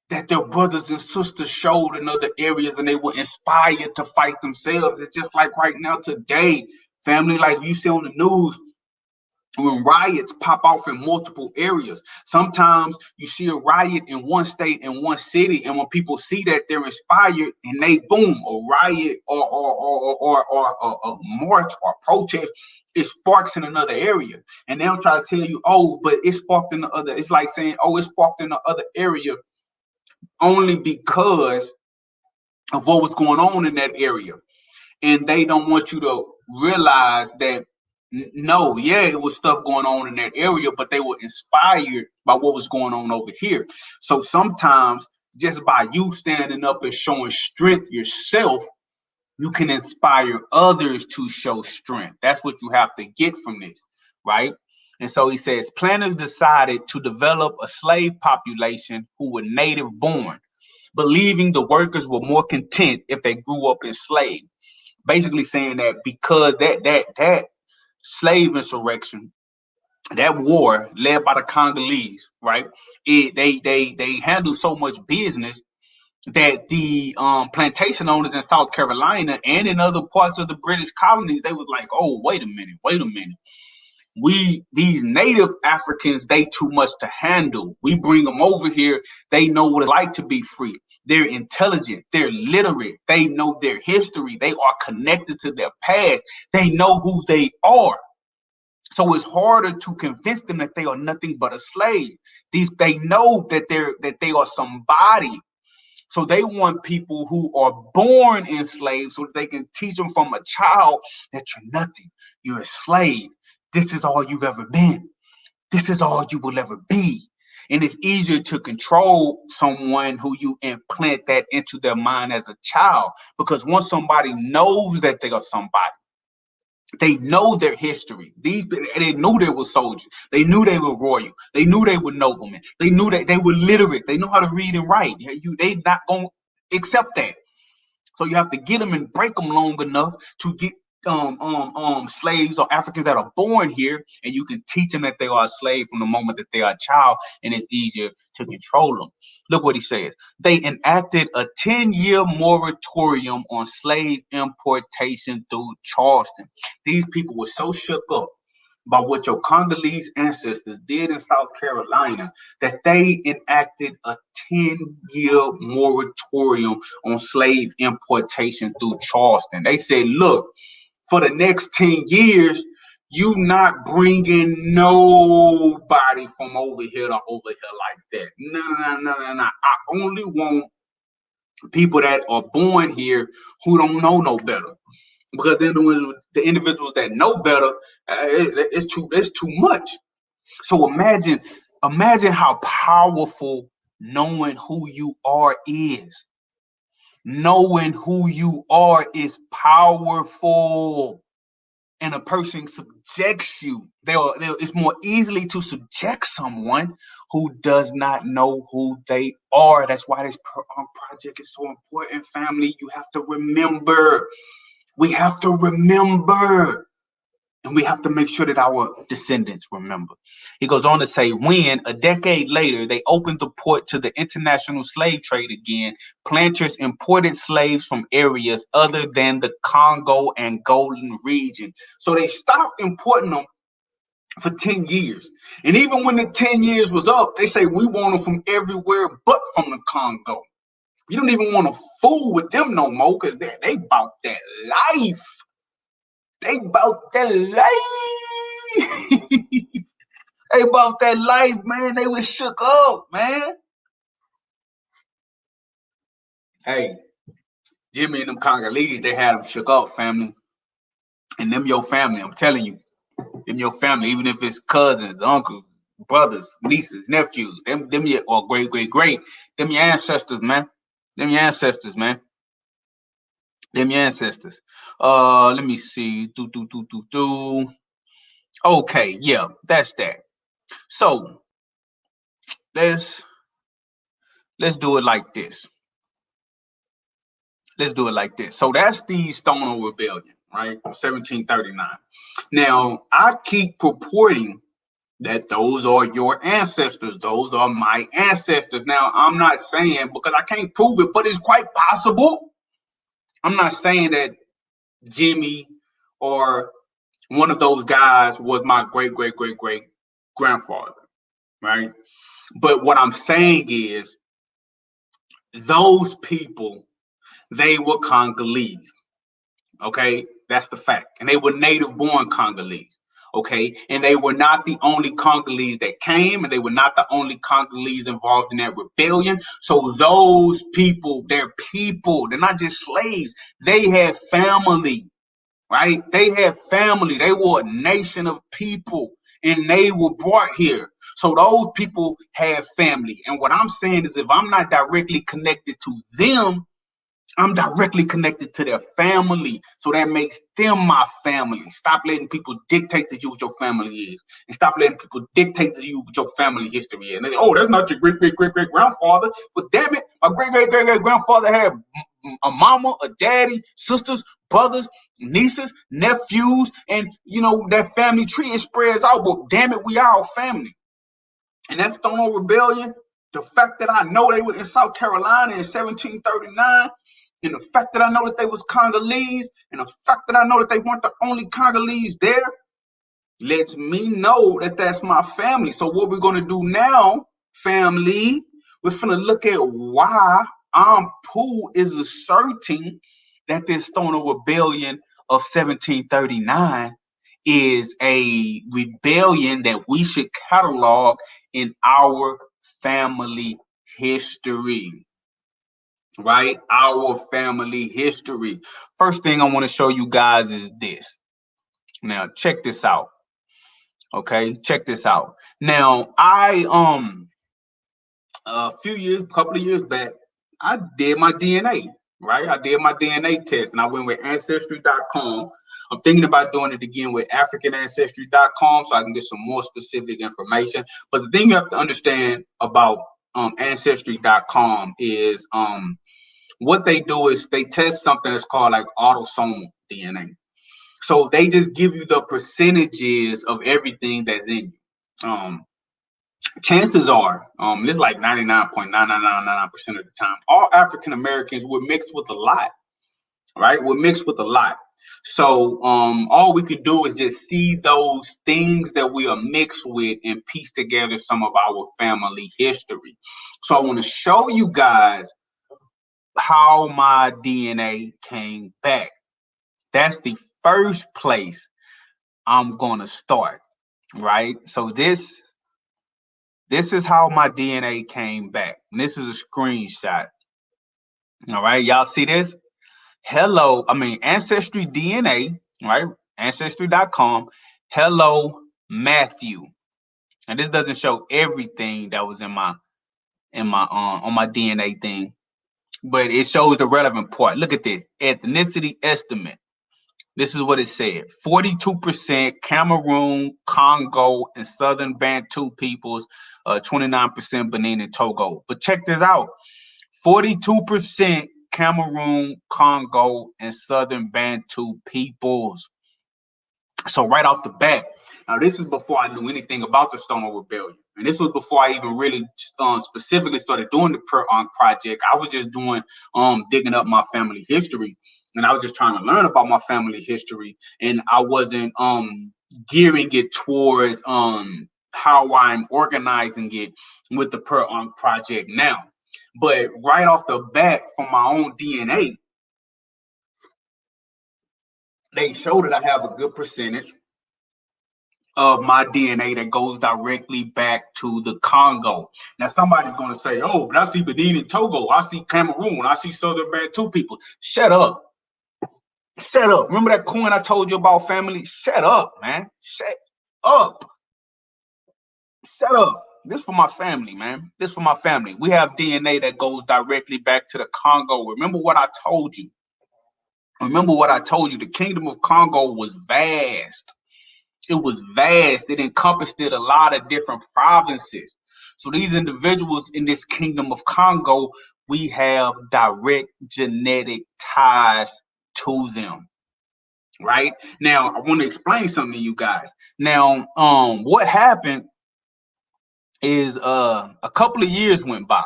that their brothers and sisters showed in other areas, and they were inspired to fight themselves. It's just like right now today, family, like you see on the news, when riots pop off in multiple areas. Sometimes you see a riot in one state, in one city, and when people see that, they're inspired, and they boom, a riot or a march or protest, it sparks in another area. And they'll try to tell you, oh, but it sparked in the other. It's like saying, oh, it sparked in the other area only because of what was going on in that area. And they don't want you to realize that, no, yeah, it was stuff going on in that area, but they were inspired by what was going on over here. So sometimes just by you standing up and showing strength yourself, you can inspire others to show strength. That's what you have to get from this, right? And so he says, planners decided to develop a slave population who were native born, believing the workers were more content if they grew up enslaved. Basically saying that because that slave insurrection, that war led by the Congolese, right? They handled so much business that the plantation owners in South Carolina and in other parts of the British colonies, they was like, oh, wait a minute. These native Africans, they too much to handle. We bring them over here. They know what it's like to be free. They're intelligent. They're literate. They know their history. They are connected to their past. They know who they are. So it's harder to convince them that they are nothing but a slave. They know that they are somebody. So they want people who are born enslaved so that they can teach them from a child that you're nothing. You're a slave. This is all you've ever been. This is all you will ever be. And it's easier to control someone who you implant that into their mind as a child, because once somebody knows that they are somebody, they know their history. They knew they were soldiers. They knew they were royal. They knew they were noblemen. They knew that they were literate. They know how to read and write. They not gonna accept that. So you have to get them and break them long enough to get slaves or Africans that are born here, and you can teach them that they are a slave from the moment that they are a child, and it's easier to control them. Look what he says. They enacted a 10-year moratorium on slave importation through Charleston. These people were so shook up by what your Congolese ancestors did in South Carolina that they enacted a 10-year moratorium on slave importation through Charleston. They said, look, for the next 10 years, you not bringing nobody from over here to over here like that. No. I only want people that are born here who don't know no better. Because then the individuals that know better, it's too much. So imagine how powerful knowing who you are is. Knowing who you are is powerful. And a person subjects you. It's more easily to subject someone who does not know who they are. That's why this project is so important, family. You have to remember. We have to remember. And we have to make sure that our descendants remember. He goes on to say, when a decade later they opened the port to the international slave trade again, planters imported slaves from areas other than the Congo and Golden region. So they stopped importing them for 10 years. And even when the 10 years was up, they say we want them from everywhere but from the Congo. You don't even want to fool with them no more because they about that life. They about that life. They about that life, man. They was shook up, man. Hey, Jimmy and them Congolese, they had them shook up, family. And them your family, I'm telling you. Them your family, even if it's cousins, uncles, brothers, nieces, nephews, them your or great, them your ancestors, man. Them your ancestors, man. Them your ancestors. Let me see. Okay, yeah, that's that. So let's do it like this. Let's do it like this. So that's the Stono Rebellion, right? 1739. Now, I keep purporting that those are your ancestors. Those are my ancestors. Now, I'm not saying, because I can't prove it, but it's quite possible. I'm not saying that Jimmy or one of those guys was my great grandfather, right? But what I'm saying is those people, they were Congolese. Okay, that's the fact. And they were native born Congolese. Okay, and they were not the only Congolese that came, and they were not the only Congolese involved in that rebellion. So those people, they're people, they're not just slaves, they had family, right? They had family, they were a nation of people, and they were brought here. So those people had family. And what I'm saying is, if I'm not directly connected to them, I'm directly connected to their family. So that makes them my family. Stop letting people dictate to you what your family is. And stop letting people dictate to you what your family history is. And they say, oh, that's not your great grandfather. But damn it, my great grandfather had a mama, a daddy, sisters, brothers, nieces, nephews, and that family tree, it spreads out. But damn it, we are family. And that Stono Rebellion, the fact that I know they were in South Carolina in 1739, and the fact that I know that they was Congolese, and the fact that I know that they weren't the only Congolese there, lets me know that that's my family. So what we're going to do now, family, we're going to look at why Pooh is asserting that this Stono Rebellion of 1739 is a rebellion that we should catalog in our family history, right? Our family history. First thing I want to show you guys is this. Now, check this out. Okay, check this out. Now, I couple of years back, I did my DNA, right? I did my DNA test, and I went with Ancestry.com. I'm thinking about doing it again with AfricanAncestry.com so I can get some more specific information. But the thing you have to understand about Ancestry.com is what they do is they test something that's called like autosomal DNA. So they just give you the percentages of everything that's in you. Chances are, it's like 99.9999% of the time, all African Americans were mixed with a lot, right? We're mixed with a lot. So all we can do is just see those things that we are mixed with and piece together some of our family history. So I want to show you guys how my DNA came back. That's the first place I'm going to start, right? So this is how my DNA came back. And this is a screenshot. All right, y'all see this? Hello, I mean Ancestry DNA, right? Ancestry.com. Hello, Matthew. And this doesn't show everything that was in my on my DNA thing, but it shows the relevant part. Look at this ethnicity estimate. This is what it said: 42% Cameroon, Congo, and Southern Bantu peoples, 29% Benin and Togo. But check this out: 42% Cameroon, Congo, and Southern Bantu peoples. So right off the bat, now this is before I knew anything about the Stono Rebellion, and this was before I even really specifically started doing the Per Ankh Project. I was just doing digging up my family history, and I was just trying to learn about my family history, and I wasn't gearing it towards how I'm organizing it with the Per Ankh Project now. But right off the bat, from my own DNA, they show that I have a good percentage of my DNA that goes directly back to the Congo. Now, somebody's going to say, oh, but I see Benin and Togo. I see Cameroon. I see Southern Bantu people. Shut up. Shut up. Remember that coin I told you about, family? Shut up, man. Shut up. Shut up. This for my family, man. This for my family. We have DNA that goes directly back to the Congo. Remember what I told you. Remember what I told you. The Kingdom of Congo was vast. It was vast. It encompassed a lot of different provinces. So these individuals in this Kingdom of Congo, we have direct genetic ties to them. Right now, I want to explain something to you guys. Now, what happened is a couple of years went by,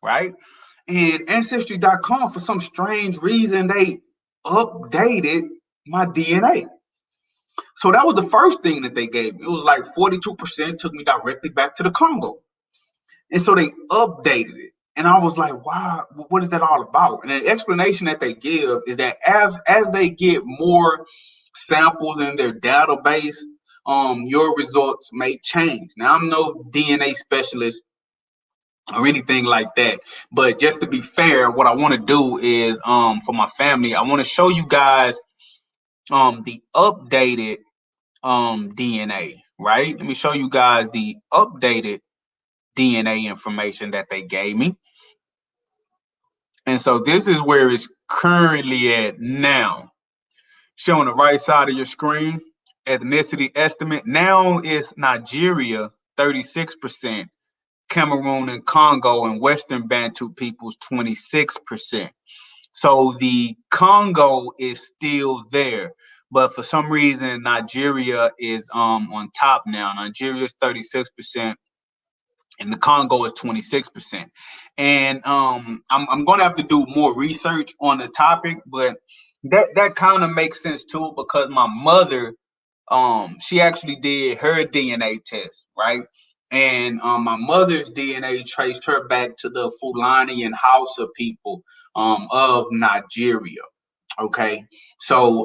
right? And Ancestry.com, for some strange reason, they updated my DNA. So that was the first thing that they gave me. It was like 42% took me directly back to the Congo. And so they updated it. And I was like, wow, what is that all about? And the explanation that they give is that as they get more samples in their database, your results may change. Now, I'm no DNA specialist or anything like that. But just to be fair, what I want to do is for my family, I want to show you guys the updated DNA, right? Let me show you guys the updated DNA information that they gave me. And so this is where it's currently at now. Showing the right side of your screen, ethnicity estimate. Now it's Nigeria, 36%, Cameroon and Congo and Western Bantu peoples, 26%. So the Congo is still there, but for some reason Nigeria is on top now. Nigeria is 36%, and the Congo is 26%. And I'm gonna have to do more research on the topic, but that kind of makes sense too, because my mother, she actually did her DNA test, right? And my mother's DNA traced her back to the Fulani and Hausa people of Nigeria. Okay, so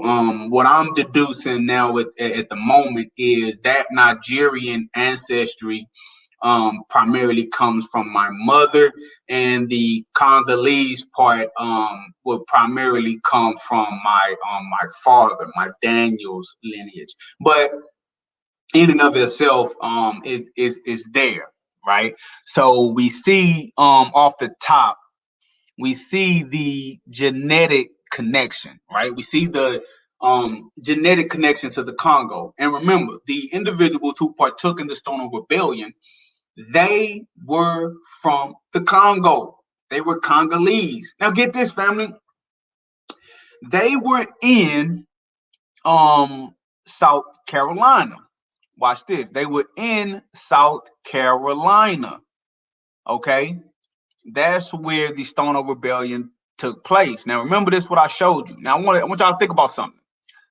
what I'm deducing now at the moment is that Nigerian ancestry primarily comes from my mother, and the Congolese part would primarily come from my father, my Daniel's lineage. But in and of itself, is there, right? So we see off the top, we see the genetic connection, right? We see the genetic connection to the Congo. And remember, the individuals who partook in the Stono Rebellion, they were from the Congo. They were Congolese. Now get this, family. They were in South Carolina. Watch this. They were in South Carolina. Okay. That's where the Stono Rebellion took place. Now remember this, what I showed you. Now I want y'all to think about something.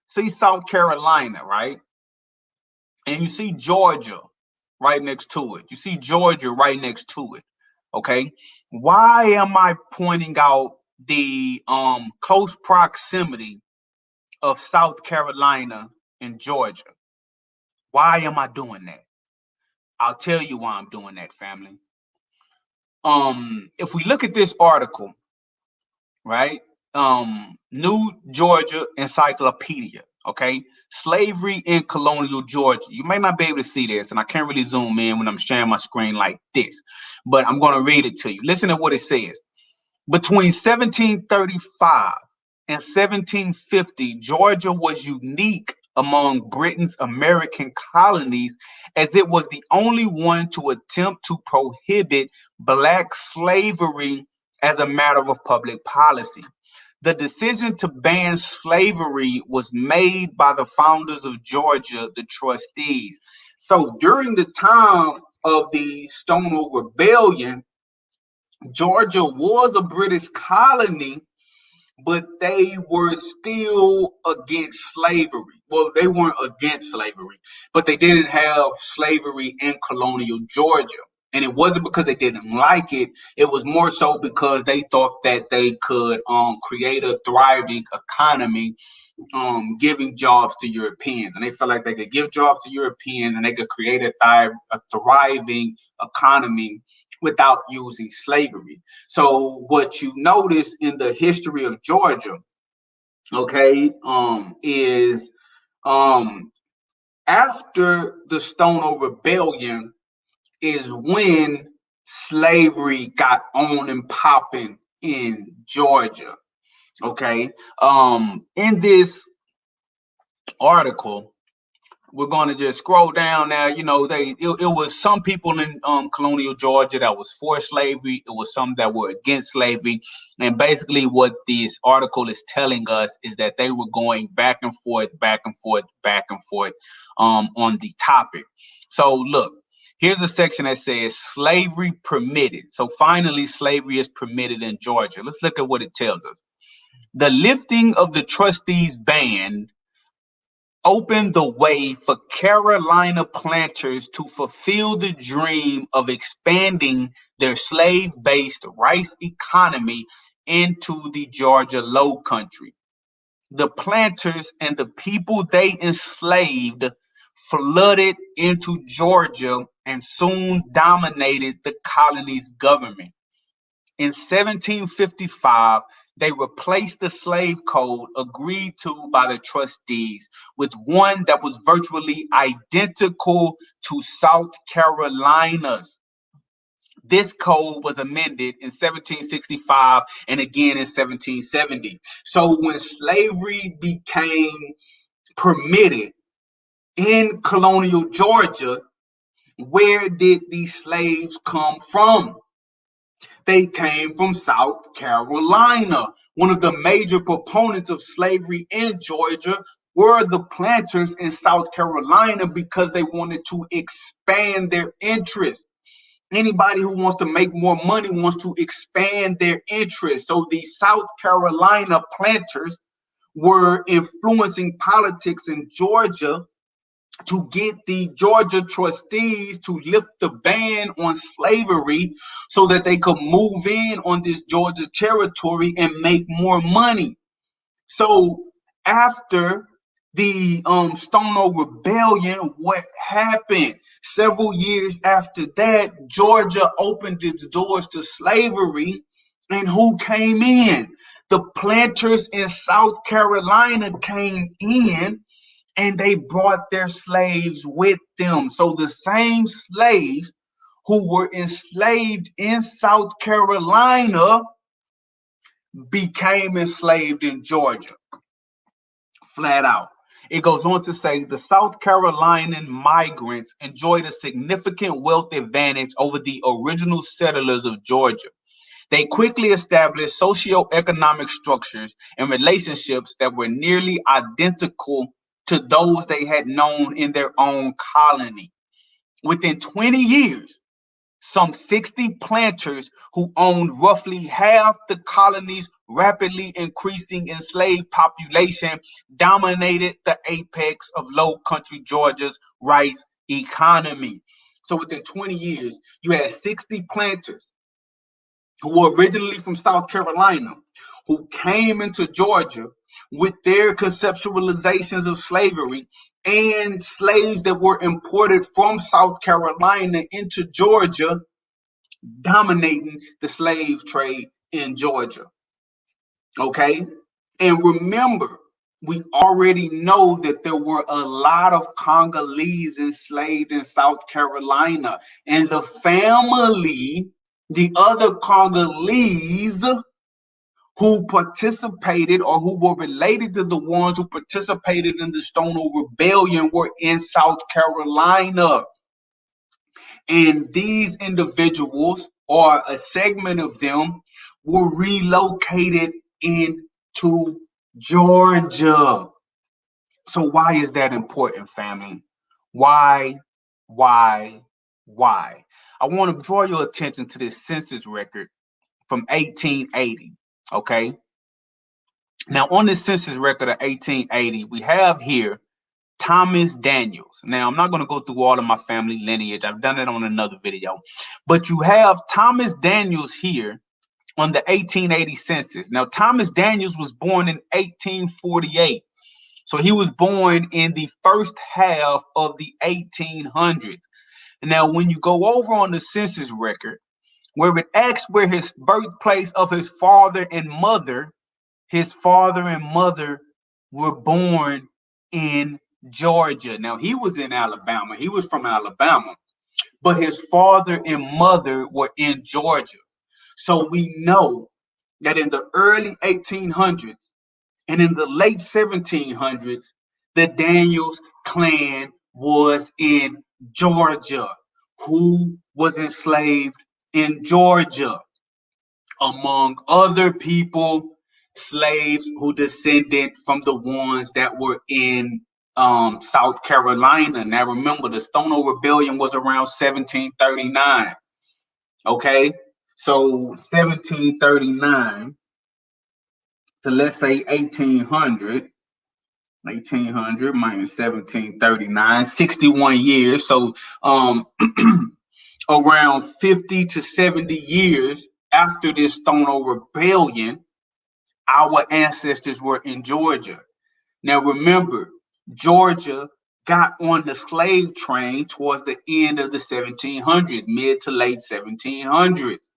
See South Carolina, right? And you see Georgia right next to it. You see Georgia right next to it. Okay. Why am I pointing out the close proximity of South Carolina and Georgia? Why am I doing that? I'll tell you why I'm doing that, family. If we look at this article, right? New Georgia Encyclopedia, okay? Slavery in colonial Georgia. You may not be able to see this, and I can't really zoom in when I'm sharing my screen like this, but I'm going to read it to you. Listen to what it says. Between 1735 and 1750, Georgia was unique among Britain's American colonies as it was the only one to attempt to prohibit black slavery as a matter of public policy. The decision to ban slavery was made by the founders of Georgia, the trustees. So during the time of the Stono Rebellion, Georgia was a British colony, but they were still against slavery. Well, they weren't against slavery, but they didn't have slavery in colonial Georgia. And it wasn't because they didn't like it. It was more so because they thought that they could create a thriving economy, giving jobs to Europeans. And they felt like they could give jobs to Europeans and they could create a thriving economy without using slavery. So what you notice in the history of Georgia, okay, is after the Stono Rebellion is when slavery got on and popping in Georgia. Okay. In this article, we're going to just scroll down now. You know, it was some people in colonial Georgia that was for slavery. It was some that were against slavery. And basically what this article is telling us is that they were going back and forth, back and forth, back and forth on the topic. So look, here's a section that says slavery permitted. So finally, slavery is permitted in Georgia. Let's look at what it tells us. The lifting of the trustees' ban opened the way for Carolina planters to fulfill the dream of expanding their slave-based rice economy into the Georgia Low Country. The planters and the people they enslaved flooded into Georgia and soon dominated the colony's government. In 1755, they replaced the slave code agreed to by the trustees with one that was virtually identical to South Carolina's. This code was amended in 1765 and again in 1770. So when slavery became permitted in colonial Georgia, where did these slaves come from? They came from South Carolina. One of the major proponents of slavery in Georgia were the planters in South Carolina because they wanted to expand their interests. Anybody who wants to make more money wants to expand their interests. So the South Carolina planters were influencing politics in Georgia to get the Georgia trustees to lift the ban on slavery so that they could move in on this Georgia territory and make more money. So after the Stono Rebellion, what happened? Several years after that, Georgia opened its doors to slavery, and who came in? The planters in South Carolina came in, and they brought their slaves with them. So the same slaves who were enslaved in South Carolina became enslaved in Georgia, flat out. It goes on to say the South Carolinian migrants enjoyed a significant wealth advantage over the original settlers of Georgia. They quickly established socioeconomic structures and relationships that were nearly identical to those they had known in their own colony. Within 20 years, some 60 planters who owned roughly half the colony's rapidly increasing enslaved population dominated the apex of low country Georgia's rice economy. So within 20 years, you had 60 planters who were originally from South Carolina, who came into Georgia with their conceptualizations of slavery, and slaves that were imported from South Carolina into Georgia, dominating the slave trade in Georgia. Okay. And remember, we already know that there were a lot of Congolese enslaved in South Carolina, and the family, the other Congolese who participated or who were related to the ones who participated in the Stono Rebellion were in South Carolina. And these individuals, or a segment of them, were relocated into Georgia. So why is that important, family? Why, why, why? I want to draw your attention to this census record from 1880. Okay. Now, on this census record of 1880, we have here Thomas Daniels. Now, I'm not going to go through all of my family lineage. I've done it on another video. But you have Thomas Daniels here on the 1880 census. Now, Thomas Daniels was born in 1848. So he was born in the first half of the 1800s. Now, when you go over on the census record, where it asks where his birthplace of his father and mother were born in Georgia. Now, he was in Alabama. He was from Alabama, but his father and mother were in Georgia. So we know that in the early 1800s and in the late 1700s, the Daniels clan was in Georgia. Who was enslaved in Georgia? Among other people, slaves who descended from the ones that were in South Carolina. Now remember, the Stono Rebellion was around 1739. Okay, so 1739 to, let's say, 1800. 1800 minus 1739, 61 years. So around 50 to 70 years after this Stono Rebellion, our ancestors were in Georgia. Now remember, Georgia got on the slave train towards the end of the 1700s, mid to late 1700s.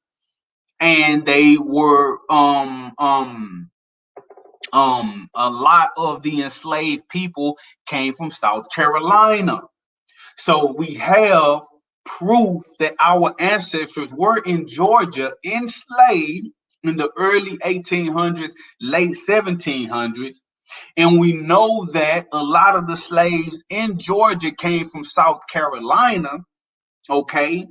And they were a lot of the enslaved people came from South Carolina. So we have proof that our ancestors were in Georgia enslaved in the early 1800s, late 1700s. And we know that a lot of the slaves in Georgia came from South Carolina. Okay.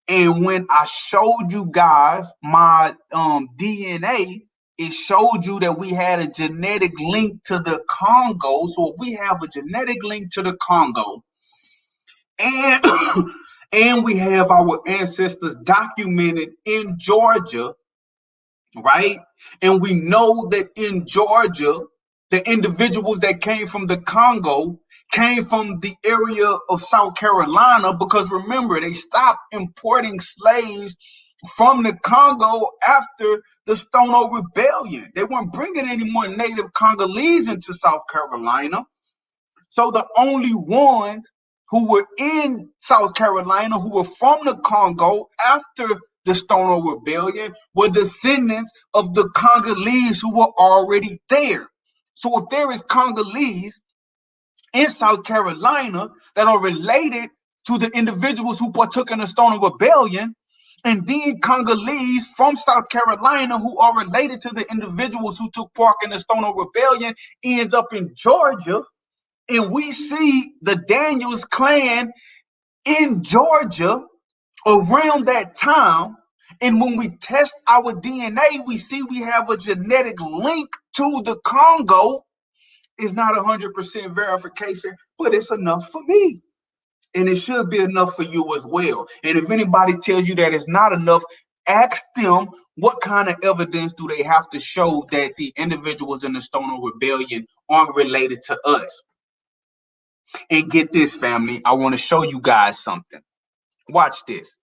And when I showed you guys my DNA, it showed you that we had a genetic link to the Congo. So if we have a genetic link to the Congo, and and we have our ancestors documented in Georgia, right? And we know that in Georgia, the individuals that came from the Congo came from the area of South Carolina, because remember, they stopped importing slaves from the Congo after the Stono Rebellion. They weren't bringing any more native Congolese into South Carolina. So the only ones who were in South Carolina, who were from the Congo after the Stono Rebellion, were descendants of the Congolese who were already there. So if there is Congolese in South Carolina that are related to the individuals who partook in the Stono Rebellion, and then Congolese from South Carolina who are related to the individuals who took part in the Stono Rebellion ends up in Georgia, and we see the Daniels clan in Georgia around that time. And when we test our DNA, we see we have a genetic link to the Congo. It's not 100% verification, but it's enough for me. And it should be enough for you as well. And if anybody tells you that it's not enough, ask them what kind of evidence do they have to show that the individuals in the Stono Rebellion aren't related to us. And get this, family, I want to show you guys something. Watch this.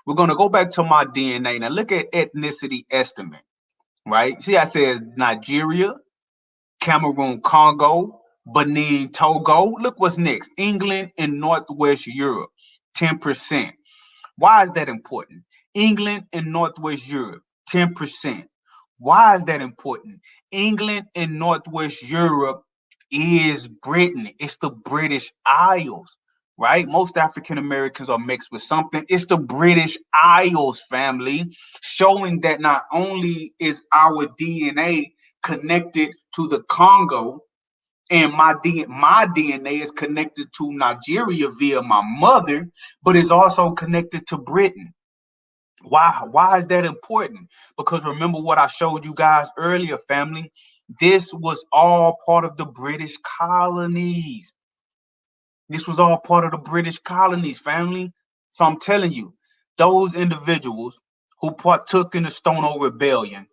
We're going to go back to my DNA. Now, look at ethnicity estimate, right? See, I said Nigeria, Cameroon, Congo, Benin, Togo. Look what's next. England and Northwest Europe, 10%. Why is that important? England and Northwest Europe, 10%. Why is that important? England and Northwest Europe is Britain. It's the British Isles, right? Most African Americans are mixed with something. It's the British Isles, family, showing that not only is our DNA connected to the Congo, and my DNA is connected to Nigeria via my mother, but it's also connected to Britain. Why is that important? Because remember what I showed you guys earlier, family. This was all part of the British colonies. This was all part of the British colonies, family. So I'm telling you, those individuals who partook in the Stono Rebellion,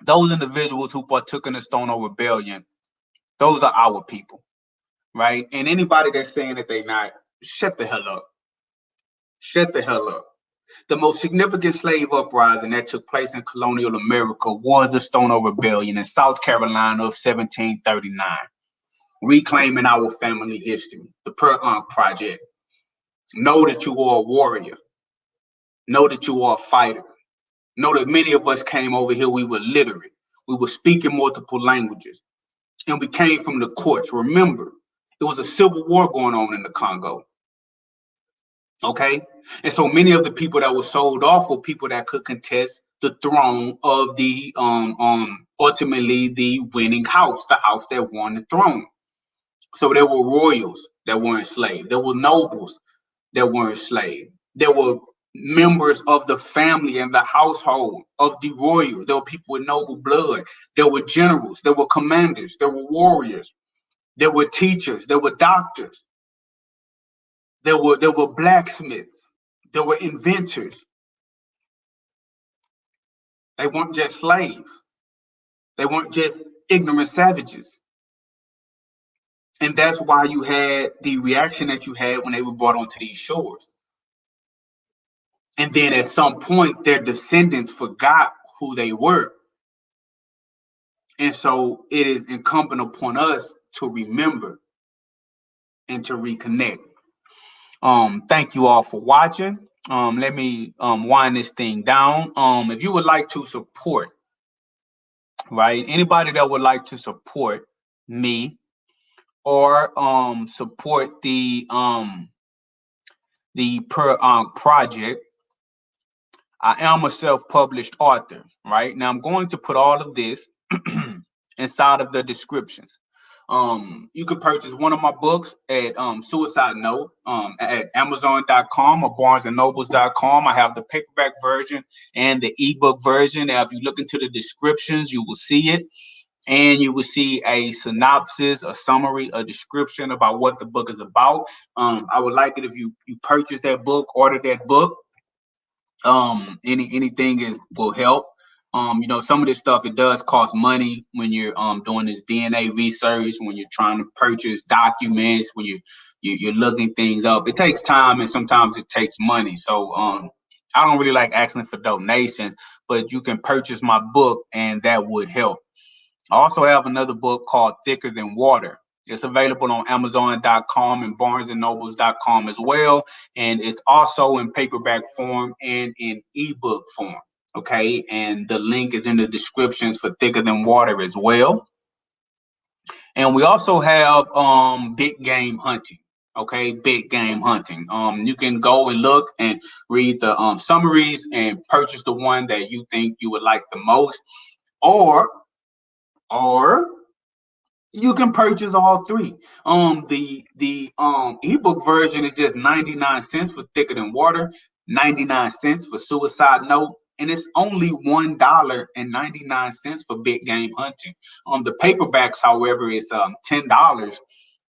those individuals who partook in the Stono Rebellion, those are our people, right? And anybody that's saying that they're not, shut the hell up. Shut the hell up. The most significant slave uprising that took place in colonial America was the Stono Rebellion in South Carolina of 1739, reclaiming our family history. The Per Ankh Project. Know that you are a warrior. Know that you are a fighter. Know that many of us came over here, we were literate. We were speaking multiple languages. And we came from the courts. Remember, it was a civil war going on in the Congo. Okay, and so many of the people that were sold off were people that could contest the throne of the ultimately the winning house, the house that won the throne. So there were royals that were enslaved. There were nobles that were enslaved. There were members of the family and the household of the royal. There were people with noble blood. There were generals. There were commanders. There were warriors. There were teachers. There were doctors. There were blacksmiths. There were inventors. They weren't just slaves. They weren't just ignorant savages. And that's why you had the reaction that you had when they were brought onto these shores. And then at some point, their descendants forgot who they were. And so it is incumbent upon us to remember and to reconnect. Thank you all for watching. Let me wind this thing down. If you would like to support, right, anybody that would like to support me or support the Per Ankh Project, I am a self-published author, right? Now I'm going to put all of this inside of the descriptions. You can purchase one of my books at Suicide Note at Amazon.com or BarnesandNobles.com. I have the paperback version and the ebook version. Now, if you look into the descriptions, you will see it. And you will see a synopsis, a summary, a description about what the book is about. I would like it if you purchase that book, order that book. Anything will help. Some of this stuff, it does cost money when you're doing this DNA research, when you're trying to purchase documents, when you're looking things up. It takes time and sometimes it takes money. So I don't really like asking for donations, but you can purchase my book and that would help. I also have another book called Thicker Than Water. It's available on Amazon.com and BarnesandNobles.com as well. And it's also in paperback form and in ebook form. Okay. And the link is in the descriptions for Thicker Than Water as well. And we also have Big Game Hunting. Okay, Big Game Hunting. You can go and look and read the summaries and purchase the one that you think you would like the most. Or you can purchase all three. The ebook version is just 99 cents for Thicker Than Water, 99 cents for Suicide Note, and it's only $1.99 for Big Game Hunting. The paperbacks, however, is $10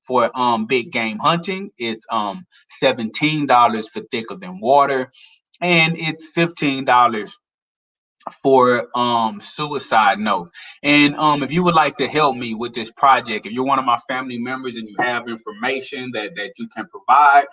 for Big Game Hunting. It's $17 for Thicker Than Water, and it's $15 for Suicide Note. And if you would like to help me with this project, if you're one of my family members and you have information that you can provide,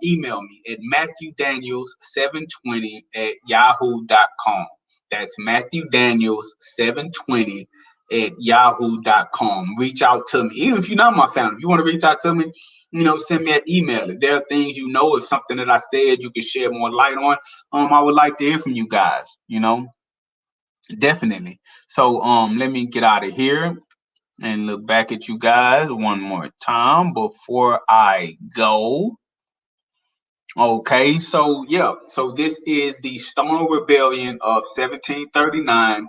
email me at MatthewDaniels720@yahoo.com. That's MatthewDaniels720@yahoo.com. Reach out to me. Even if you're not my family, if you want to reach out to me, send me an email. If there are things if something that I said you can shed more light on, I would like to hear from you guys, Definitely. So let me get out of here and look back at you guys one more time before I go. Okay, so yeah, so this is the Stono Rebellion of 1739,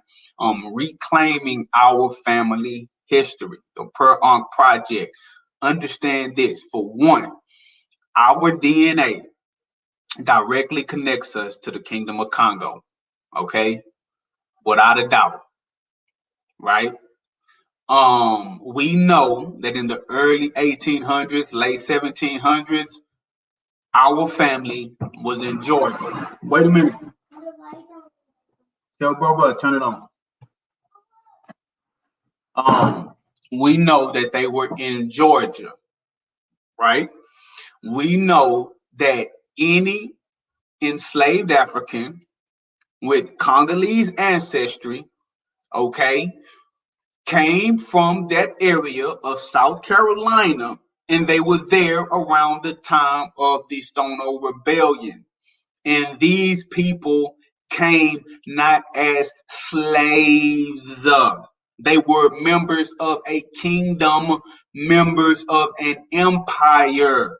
reclaiming our family history, the Per Ankh Project. Understand this: for one, our DNA directly connects us to the Kingdom of Congo. Okay, without a doubt, right? We know that in the early 1800s, late 1700s, our family was in Georgia. Wait a minute. Tell bro, turn it on. Um, we know that they were in Georgia, right? We know that any enslaved African with Congolese ancestry, okay, came from that area of South Carolina, and they were there around the time of the Stono Rebellion. And these people came not as slaves. They were members of a kingdom, members of an empire.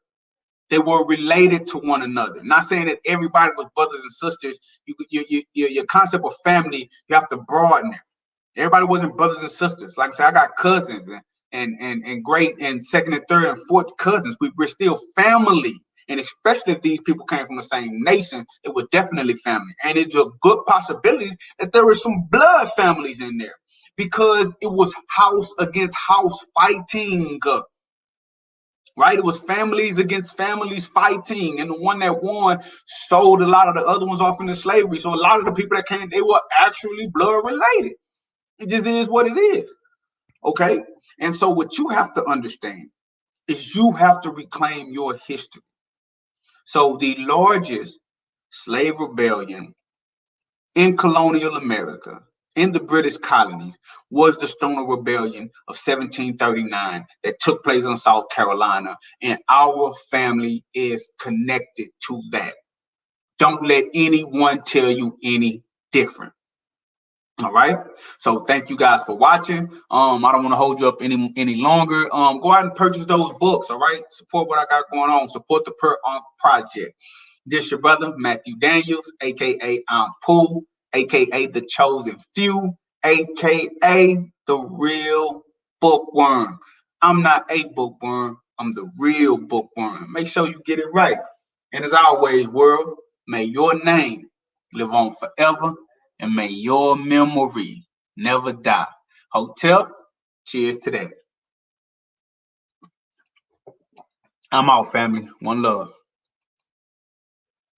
They were related to one another. Not saying that everybody was brothers and sisters. Your concept of family, you have to broaden it. Everybody wasn't brothers and sisters. Like I said, I got cousins and great and second and third and fourth cousins. We're still family. And especially if these people came from the same nation, it was definitely family. And it's a good possibility that there were some blood families in there because it was house against house fighting. Right? It was families against families fighting. And the one that won sold a lot of the other ones off into slavery. So a lot of the people that came, they were actually blood related. It just is what it is. Okay? And so what you have to understand is you have to reclaim your history. So the largest slave rebellion in colonial America, in the British colonies, was the Stono Rebellion of 1739 that took place in South Carolina. And our family is connected to that. Don't let anyone tell you any different. All right. So thank you guys for watching. I don't want to hold you up any longer. Go out and purchase those books. All right. Support what I got going on. Support the Per Ankh Project. This your brother Matthew Daniels, aka Pool, aka the Chosen Few, aka the Real Bookworm. I'm not a bookworm. I'm the real bookworm. Make sure you get it right. And as always, world, may your name live on forever, and may your memory never die. Hotel, cheers to that. I'm out, family. One love.